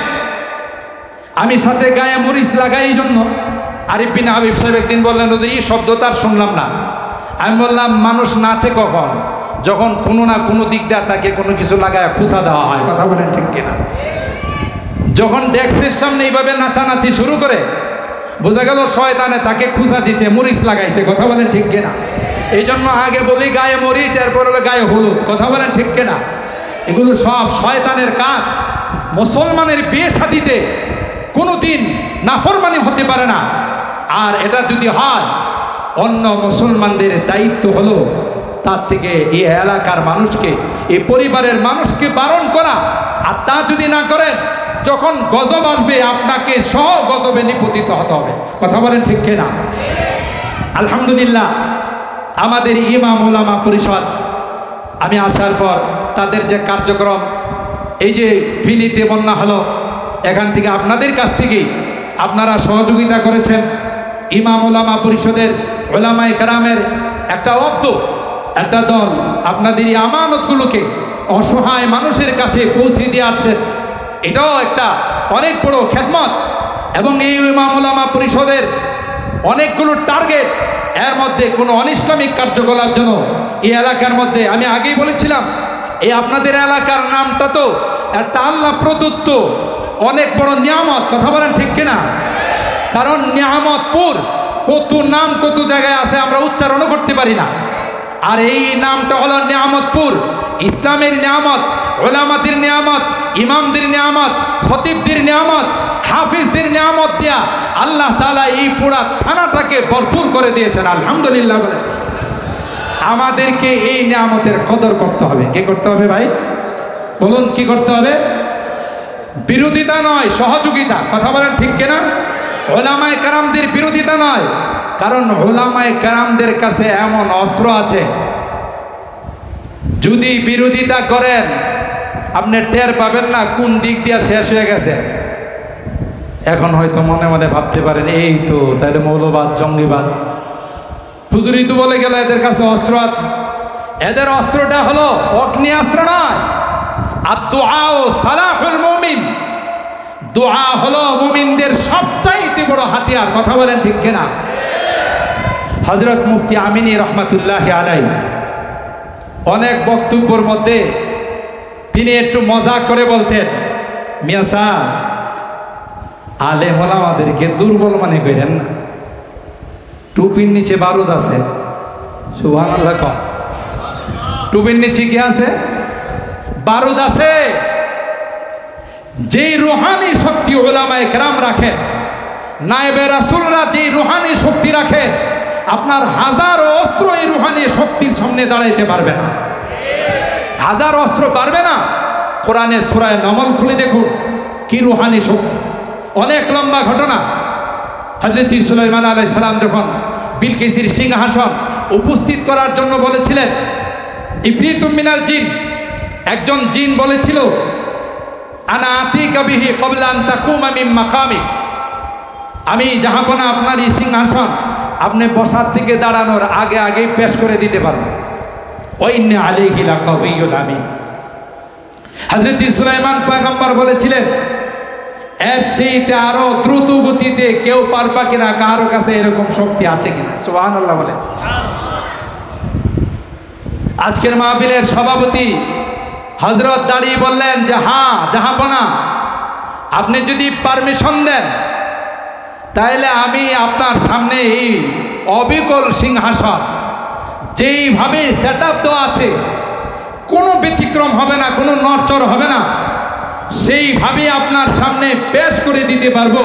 আমি সাথে গায়ে মরিচ লাগাই। এই জন্য আরিফ বিন হাবিব সাহেব একদিন বললেন, হুজুর এই শব্দ তার শুনলাম না। আমি বললাম, মানুষ নাচে কখন? যখন কোনো না কোনো দিক দিয়ে তাকে কোনো কিছু লাগায় খুঁচা দেওয়া হয়। কথা বলেন ঠিক কিনা? যখন ডেস্কের সামনে এইভাবে নাচানাচি শুরু করে, বোঝা গেল শয়তানে তাকে খুঁজা দিছে, মরিচ লাগাইছে। কথা বলেন ঠিক কিনা? এই জন্য আগে বলি গায়ে মরিচ, এরপর হলো গায়ে হলুদ। কথা বলেন ঠিক কিনা? এগুলো সব শয়তানের কাজ। মুসলমানের বিয়ে শাদীতে কোনোদিন নাফরমানি হতে পারে না। আর এটা যদি হয়, অন্য মুসলমানদের দায়িত্ব হলো তার থেকে এই এলাকার মানুষকে, এই পরিবারের মানুষকে বারণ করা। আর তা যদি না করেন, যখন গজব আসবে আপনাকে সহ গজবে নিপতিত হতে হবে। কথা বলেন ঠিক কিনা? আলহামদুলিল্লাহ, আমাদের ইমাম ওলামা পরিষদ, আমি আসার পর তাদের যে কার্যক্রম, এই যে ফিনিতে বন্যা হলো, এখান থেকে আপনাদের কাছ থেকেই আপনারা সহযোগিতা করেছেন। ইমাম ওলামা পরিষদের ওলামায়ে কেরামের একটা একটা দল আপনাদের এই আমানতগুলোকে অসহায় মানুষের কাছে পৌঁছে দিয়ে আসছেন। এটাও একটা অনেক বড় খেদমত। এবং এই ইমাম ওলামা পরিষদের অনেকগুলো টার্গেট, এর মধ্যে কোনো অনিসলামিক কার্যকলাপ যেন এই এলাকার মধ্যে, আমি আগেই বলেছিলাম, এই আপনাদের এলাকার নামটা তো একটা আল্লাহ প্রদত্ত অনেক বড় নিয়ামত। কথা বলেন ঠিক কিনা? কারণ নিয়ামতপুর, কত নাম কত জায়গায় আছে, আমরা উচ্চারণও করতে পারি না। আর এই নামটা হলো নিয়ামতপুর। ইসলামের নিয়ামত, ওলামাদের নিয়ামত, ইমামদের নিয়ামত, খতিবদের নিয়ামত, হাফিজদের নিয়ামত দিয়া আল্লাহ তাআলা এই পুরা থানাটাকে ভরপুর করে দিয়েছেন। আলহামদুলিল্লাহ বলে আমাদেরকে এই নিয়ামতের কদর করতে হবে। কি করতে হবে ভাই? বলুন, কি করতে হবে? বিরোধিতা নয়, সহযোগিতা। কথা বলেন ঠিক কিনা? ওলামায়ে কেরামদের বিরোধিতা নয়, কারণ ওলামায়ে কেরামদের কাছে এমন অস্ত্র আছে, যদি বিরোধিতা করেন আপনি টের পাবেন না কোন দিক দিয়ে শেষ হয়ে গেছে। এখন হয়তো মনে মনে ভাবতে পারেন, এই তো তাহলে মৌলবাদ, জঙ্গিবাদ, হুজুরি তো বলে গেল এদের কাছে অস্ত্র আছে। এদের অস্ত্রটা হলো অগ্নিয়াস্ত্র নয়। আর দুআ ও সালাহুল মুমিন, দোয়া হলো মুমিনদের সবচাইতে বড় হাতিয়ার। কথা বলেন ঠিক কিনা? হযরত মুফতি আমিনী রহমাতুল্লাহি আলাইহি অনেক বক্তব্যের মধ্যে তিনি একটু মজা করে বলতেন, মিয়া সাহেব, আলেম ওলামাদেরকে দুর্বল মনে করেন না। টুপির নিচে বারুদ আছে। সুবহানাল্লাহ। কম টুপির নিচে কি আছে? বারুদ আছে। যেই রুহানি শক্তি ওলামায়ে কেরাম রাখেন, নায়েবে রাসূলরা যেই রুহানি শক্তি রাখেন, আপনার হাজার অস্ত্র এই রুহানি শক্তির সামনে দাঁড়াইতে পারবে না। হাজার অস্ত্র পারবে না। কোরআনের সূরা নমল খুলে দেখুন, কি রুহানি শক্তি। অনেক লম্বা ঘটনা। হযরত সুলাইমান আলাইহিস সালাম যখন বিলকিসের সিংহাসন উপস্থিত করার জন্য বলেছিলেন, ইফরিতুম মিনাল জিন, একজন জিন বলেছিল, আনা আতিকা বিহি ক্বাবলা আন তাকুমা মিন মাকামি, আমি জাহাপনা আপনার এই সিংহাসন আপনি বসার থেকে দাঁড়ানোর আগে আগেই পেশ করে দিতে পারবো। ওয়া ইন্না আলাইহি লাকাবিয়্যুন আমিন। হযরত সুলাইমান পয়গম্বর বলেছিলেন, এর চেয়ে আরো দ্রুত গতিতে কেউ পারবা কিনা, কারো কাছে এরকম শক্তি আছে কিনা? সুবহানাল্লাহ বলেন। আজকের মাহফিলের সভাপতি হযরত দাঁড়িয়ে বললেন যে, হ্যাঁ জাহাপনা, আপনি যদি পারমিশন দেন তাহলে আমি আপনার সামনে এই অবিকল সিংহাসন যেইভাবে সেট আপ দেওয়া আছে, কোনো ব্যতিক্রম হবে না, কোনো নড়চড় হবে না, সেইভাবে আপনার সামনে পেশ করে দিতে পারবো।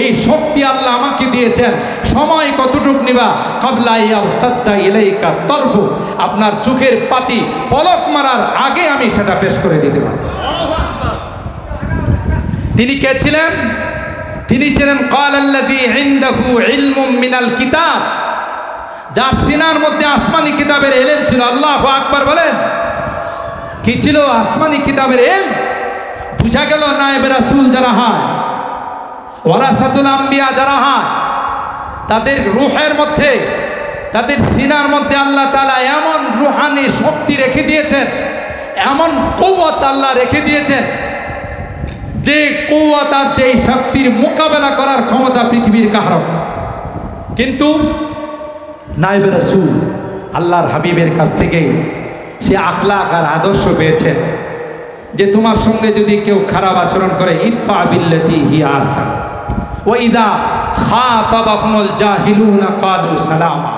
এই শক্তি আল্লাহ আমাকে দিয়েছেন। সময় কতটুক নিবা? ক্বাবলা ইয়ারতাদ্দা ইলাইকা তরফু, আপনার চোখের পাতি পলক মারার আগে আমি সেটা পেশ করে দিতে পারবো। তিনি কে ছিলেন? তিনি ছিলেন ক্বালাল্লাযী ইনদাহু ইলমুম মিনাল কিতাব, যার সিনার মধ্যে আসমানি কিতাবের ইলম ছিল। আল্লাহু আকবার বলেন। কি ছিল? আসমানি কিতাবের ইলম। বুঝা গেল নায়েবে রাসূল যারা হয়, ওয়ারাসাতুল আম্বিয়া যারা হয়, তাদের রূহের মধ্যে, তাদের সিনার মধ্যে আল্লাহ তাআলা এমন রূহানি শক্তি রেখে দিয়েছেন, এমন কুওয়াত আল্লাহ রেখে দিয়েছেন, যে কুওয়াত আর যে শক্তির মোকাবেলা করার ক্ষমতা পৃথিবীর কারো। কিন্তু নায়েবে রাসূল আল্লাহর হাবিবের কাছ থেকে সে আখলাক আর আদর্শ পেয়েছেন। যে তোমার সঙ্গে যদি কেউ খারাপ আচরণ করে, ইদফা বিল্লাতি হিয়া আহসান ওয়া ইযা খাতাবাহুমুল জাহিলুনা ক্বালু সালামা।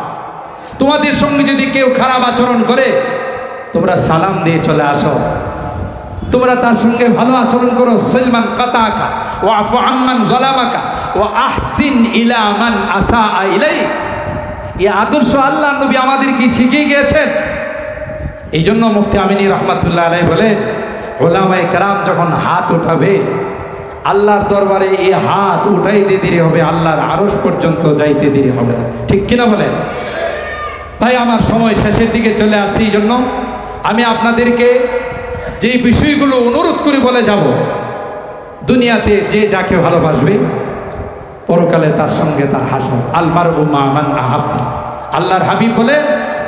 তোমাদের সঙ্গে যদি কেউ খারাপ আচরণ করে, তোমরা সালাম দিয়ে চলে আসো, তোমরা তার সঙ্গে ভালো আচরণ করো। সালমান কাতাকা ওয়া আফু আম্মান যালামাকা ওয়া আহসিন ইলা মান আসাআ ইলাই। এই আদর্শ আল্লাহর নবী আমাদেরকে শিখিয়ে গিয়েছেন। এই জন্য মুফতি আমিনী রহমাতুল্লাহ আলাইহি বলেন, ওলামায়ে কেরাম যখন হাত উঠাবে আল্লাহর দরবারে, এই হাত উঠাইতে দেরি হবে, আল্লাহর আরশ পর্যন্ত যাইতে দেরি হবে না। ঠিক কিনা বলেন? ভাই আমার সময় শেষের দিকে চলে আসছে, এই জন্য আমি আপনাদেরকে যে বিষয়গুলো অনুরোধ করে বলে যাব, দুনিয়াতে যে যাকে ভালোবাসবে পরকালে তার সঙ্গে তার হাসর। আলমারউ মা মান আহাব্বা। আল্লাহর হাবিব বলেন,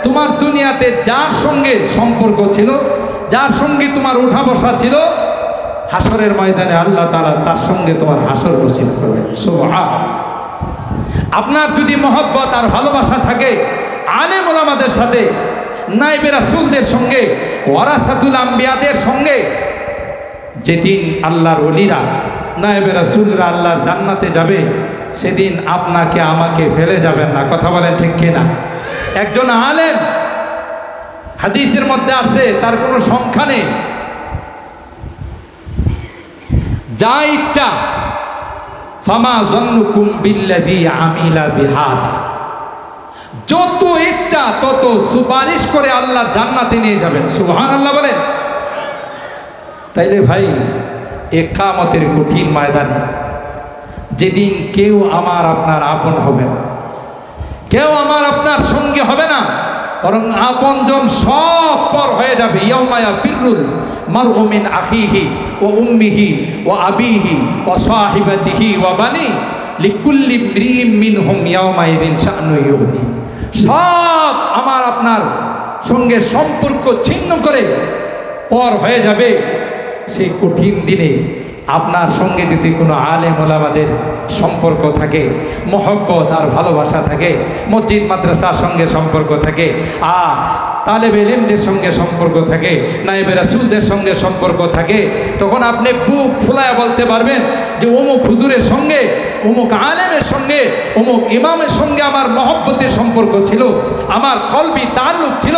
তোমার দুনিয়াতে যার সঙ্গে সম্পর্ক ছিল, যার সঙ্গে তোমার উঠা বসা ছিল, হাসরের ময়দানে আল্লাহ তাআলা তার সঙ্গে তোমার হাসর নসিব করবেন। সুবহানাল্লাহ। আপনার যদি মহব্বত আর ভালোবাসা থাকে আলেম ওলামাদের সাথে, নায়েবে রাসূলদের সঙ্গে, ওয়ারাসাতুল আম্বিয়াদের সঙ্গে, যেদিন আল্লাহর ওলিরা নায়েবে রাসূলরা আল্লাহর জান্নাতে যাবে, সেদিন আপনাকে আমাকে ফেলে যাবেন না। কথা বলেন ঠিক কিনা? একজন আলেম, হাদিসের মধ্যে আসে, তার কোনো সংখ্যা নেই, যা ইচ্ছা, ফামা যান্নুকুম বিল্লাযী আমিলা বিহাযা, যত ইচ্ছা তত সুপারিশ করে আল্লাহর জান্নাতে নিয়ে যাবেন। সুবহানাল্লাহ বলেন। তাইলে ভাই, কিয়ামতের কঠিন ময়দানে যেদিন কেউ আমার আপনার আপন হবে না, কেউ আমার আপনার সঙ্গে হবে না, বরং আপনজন সব পর হয়ে যাবে। ইয়াউমা ইয়াফিরুল মারউ মিন আখিহি ওয়া উম্মিহি ওয়া আবিহি ওয়া সাহিবাতিহি ওয়া বানি লিকুল্লি ইমরিইম মিনহুম ইয়াউমা ইযিন শা'নু ইউগনি। সব আমার আপনার সঙ্গে সম্পর্ক ছিন্ন করে পর হয়ে যাবে। সেই কঠিন দিনে আপনার সঙ্গে যদি কোনো আলেম ওলামাদের সম্পর্ক থাকে, মহব্বত আর ভালোবাসা থাকে, মসজিদ মাদ্রাসার সঙ্গে সম্পর্ক থাকে, তালেবে ইলমদের সঙ্গে সম্পর্ক থাকে, নায়েবে রাসূলদের সঙ্গে সম্পর্ক থাকে, তখন আপনি বুক ফুলায়া বলতে পারবেন যে অমুক হুজুরের সঙ্গে, অমুক আলেমের সঙ্গে, অমুক ইমামের সঙ্গে আমার মহব্বতের সম্পর্ক ছিল, আমার কলবি তাল্লুক ছিল।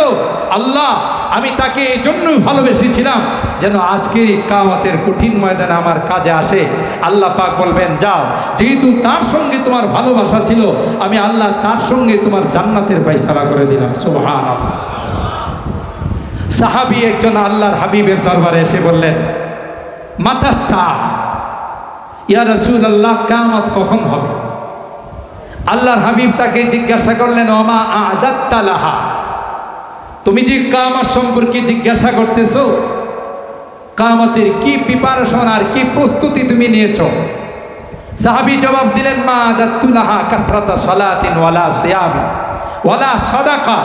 আল্লাহ, আমি তাকে এই জন্যই ভালোবেসেছিলাম যেন আজকের এই কিয়ামতের কঠিন ময়দানে আমার কাজে আসে। আল্লাহ পাক বলবেন, যাও, যেহেতু তার সঙ্গে তোমার ভালোবাসা ছিল, আমি আল্লাহ তার সঙ্গে তোমার জান্নাতের ফয়সালা করে দিলাম। সুবহানাল্লাহ। সাহাবী একজন আল্লাহর হাবিবের দরবারে এসে বললেন, মাতা সা, ইয়া রাসূলুল্লাহ, কিয়ামত কখন হবে? আল্লাহর হাবিব তাকে জিজ্ঞাসা করলেন, ওমা আ'দাত্তা লাহা, তুমি যে কিয়ামত সম্পর্কে জিজ্ঞাসা করতেছো, কিয়ামতের কি প্রিপারেশন আর কি প্রস্তুতি তুমি নিয়েছো? সাহাবী জবাব দিলেন, মা আ'দাত্তু লাহা কাসরাতা সালাতিন ওয়ালা সিয়াম ওয়ালা সাদাকা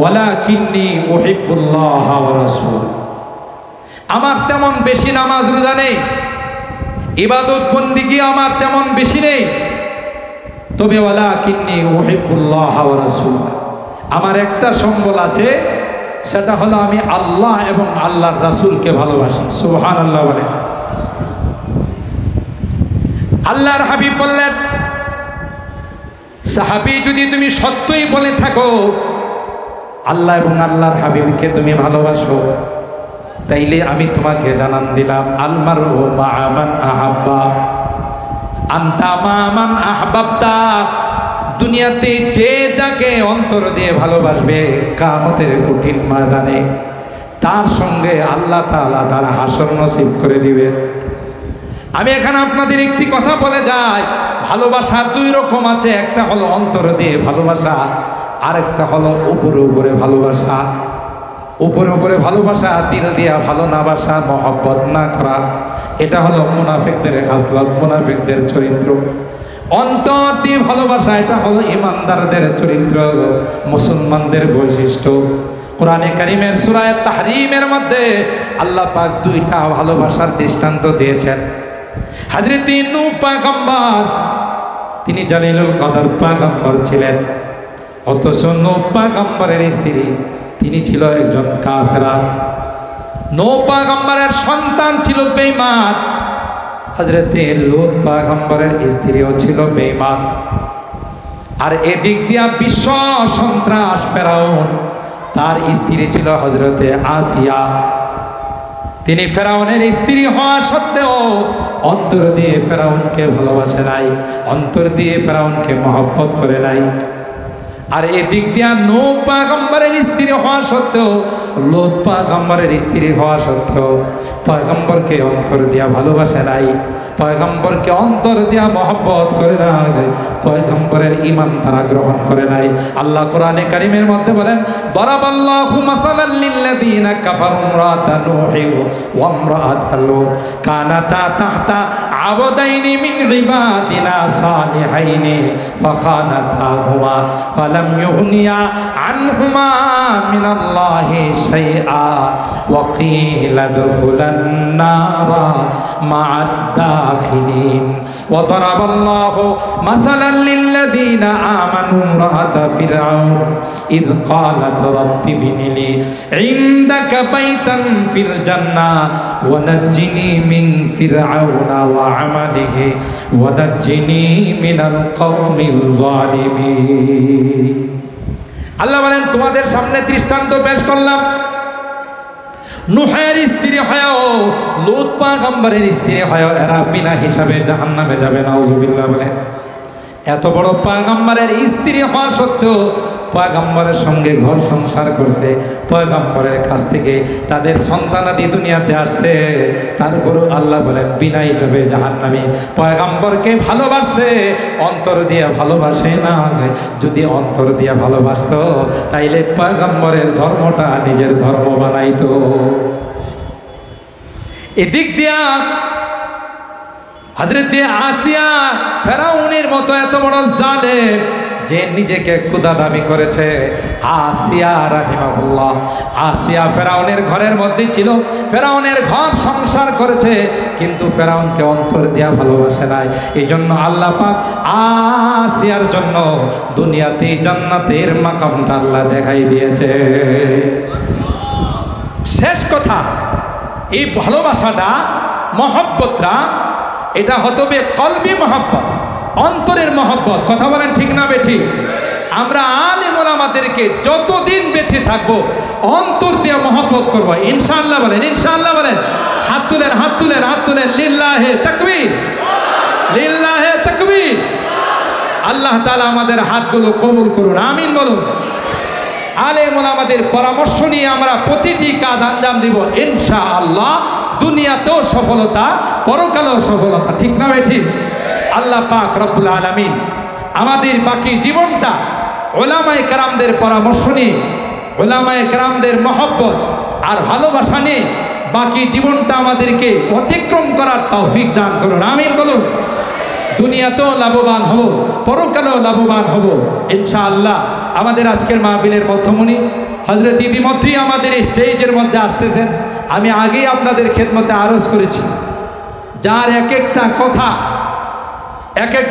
ওয়ালাকিন্নী উহিব্বুল্লাহ ওয়া রাসূল। আমার তেমন বেশি নামাজ রোজা নেই, ইবাদত বন্দেগী আমার তেমন বেশি নেই, তবে ওয়ালাকিন্নী উহিব্বুল্লাহ ওয়া রাসূল, আমার একটা সম্বল আছে, সেটা হলো আমি আল্লাহ এবং আল্লাহর রাসূলকে ভালোবাসি। সুবহানাল্লাহ বলেন। আল্লাহর হাবিব বললেন, সাহাবী, যদি তুমি সত্যই বলে থাকো আল্লাহ এবং আল্লাহর হাবিবকে তুমি ভালোবাসো, তাইলে আমি তোমাকে জানান দিলাম, আলমারউ মা'a মান আহাব্বা, আনতা মা'a মান আহবাবতা। দুনিয়াতে যে যাকে অন্তর দিয়ে ভালোবাসবে, কিয়ামতের কঠিন ময়দানে তার সঙ্গে আল্লাহ তাআলা তার হাসর নসিব করে দিবে। আমি এখানে আপনাদের একটি কথা বলে যাই, ভালোবাসা দুই রকম আছে, একটা হলো অন্তর দিয়ে ভালোবাসা, আরেকটা হলো উপরে উপরে ভালোবাসা। উপরে উপরে ভালোবাসা, দিল দিয়া ভালো না বাসা, মহব্বত না করা, এটা হলো মুনাফিকদের খাসলত, মুনাফিকদের চরিত্র। অন্তর দিয়ে ভালোবাসা, এটা হলো ইমানদারদের চরিত্র, মুসলমানদের বৈশিষ্ট্য। কোরআনে কারীমের সূরা তাহরিমের মধ্যে আল্লাহ পাক দুইটা ভালোবাসার দৃষ্টান্ত দিয়েছেন। হযরত নূহ পয়গম্বর, তিনি জালিলুল কদর পয়গম্বর ছিলেন, অথচ নূহ পয়গম্বরের স্ত্রী তিনি ছিল একজন কাফেরা। নূহ পয়গম্বরের সন্তান ছিল বেঈমান, হযরতে লূত পয়গম্বরের স্ত্রীও ছিল বেঈমান। আর এদিক দিয়া বিশ্ব সন্ত্রাস ফেরাউন, তার স্ত্রী ছিল হযরতে আসিয়া। তিনি ফেরাউনের স্ত্রী হওয়া সত্ত্বেও অন্তর দিয়ে ফেরাউনকে ভালোবাসে নাই, অন্তর দিয়ে ফেরাউনকে মহব্বত করে নাই। আর এদিক দিয়া নূহ পয়গম্বরের স্ত্রী হওয়া সত্ত্বেও, লূত পয়গম্বরের স্ত্রী হওয়া সত্ত্বেও পয়গম্বরকে অন্তর দিয়া ভালোবাসে নাই, পয়গম্বরকে অন্তর দিয়া মহব্বত করে নাই, পয়গম্বরের ঈমান তারা গ্রহণ করে নাই। আল্লাহ কোরআনে কারীমের মধ্যে বলেন, দারাবাল্লাহু মাসালাল লিল্লাযীনা কাফারু ইমরাআতা নূহি ওয়া ইমরাআতা লূত কানাতা তাহতা আবদাইনি মিন ইবাদিনা সালিহাইনি ফাখানাতাহুমা ফালাম ইউগনিয়া আনহুমা মিনাল্লাহি শাইআ ওয়া কিলা দুখুলান নারা মা'আদ দাখিলিন ওয়া দারাবাল্লাহু মাসালান লিল্লাযীনা আমানু ইমরাআতা ফিরআউন ইয ক্বালাত রাব্বি বিনিলি ইনদাকা বাইতান ফিল জান্নাহ ওয়া নাজ্জিনি মিন ফিরআউনা ওয়া আমালিহি ওয়া নাজ্জিনি মিনাল কওমিল যালিমিন। আল্লাহ বলেন, তোমাদের সামনে দৃষ্টান্ত পেশ করলাম, নূহের স্ত্রী হয়েও, লূত পয়গম্বরের স্ত্রী হয়েও এরা বিনা হিসাবে জাহান্নামে যাবে। নাউযুবিল্লাহ বলে, এত বড় পয়গম্বরের স্ত্রী হওয়া সত্ত্বেও পয়গম্বরের সঙ্গে ঘর সংসার করছে, পয়গম্বরের কাছ থেকে তাদের সন্তানাদি দুনিয়াতে আসছে, তারপরও আল্লাহ বলেন বিনা হিসাবে জাহান্নামী। পয়গম্বরকে ভালোবাসে, অন্তর দিয়ে ভালোবাসে না। যদি অন্তর দিয়ে ভালোবাসতো তাইলে পয়গম্বরের ধর্মটা নিজের ধর্ম বানাইতো। এদিক দিয়া হযরতে আসিয়া ফেরাউনের মতো এত বড় জালেম, যে নিজেকে খোদা দাবি করেছে, আসিয়া রাহিমাহুল্লাহ, আসিয়া ফেরাউনের ঘরের মধ্যে ছিল, ফেরাউনের ঘর সংসার করেছে, কিন্তু ফেরাউনকে অন্তর দিয়া ভালোবাসে নাই। এই জন্য আল্লাহ পাক আসিয়ার জন্য দুনিয়াতে জান্নাতের মাকামটা আল্লাহ দেখাই দিয়েছে। শেষ কথা, এই ভালোবাসাটা, মহব্বতটা, এটা হতবে কলবি মহব্বত, অন্তরের মহব্বত। কথা বলেন ঠিক না বেঠিক? আমরা আলেম ওলামাদেরকে যতদিন বেঁচে থাকবো অন্তর দিয়ে মহব্বত করবো, ইনশাআল্লাহ বলেন, ইনশাআল্লাহ বলেন। হাত তুলেন, হাত তুলেন, হাত তুলেন। লিল্লাহে তাকবীর, লিল্লাহে তাকবীর। আল্লাহ তাআলা আমাদের হাতগুলো কবুল করুন, আমিন বলুন। আলেম ওলামাদের পরামর্শ নিয়ে আমরা প্রতিটি কাজ আঞ্জাম দিব ইনশাআল্লাহ। দুনিয়াতেও সফলতা, পরকালেও সফলতা, ঠিক না বেঠিক? আল্লাহ পাক রব্বুল আলামিন আমাদের বাকি জীবনটা উলামায়ে কেরামদের পরামর্শ নিয়ে, উলামায়ে কেরামদের মহব্বত আর ভালোবাসা নিয়ে বাকি জীবনটা আমাদেরকে অতিক্রম করার তৌফিক দান করুন, আমিন বলুন। দুনিয়াতেও লাভবান হব, পরকালেও লাভবান হব ইনশাআল্লাহ। আমাদের আজকের মাহফিলের মধ্যমণি হযরত ইতিমধ্যেই আমাদের স্টেজের মধ্যে আসতেছেন। আমি আগেই আপনাদের খেদমতে আরজ করেছি, যার এক একটা কথা, এক এক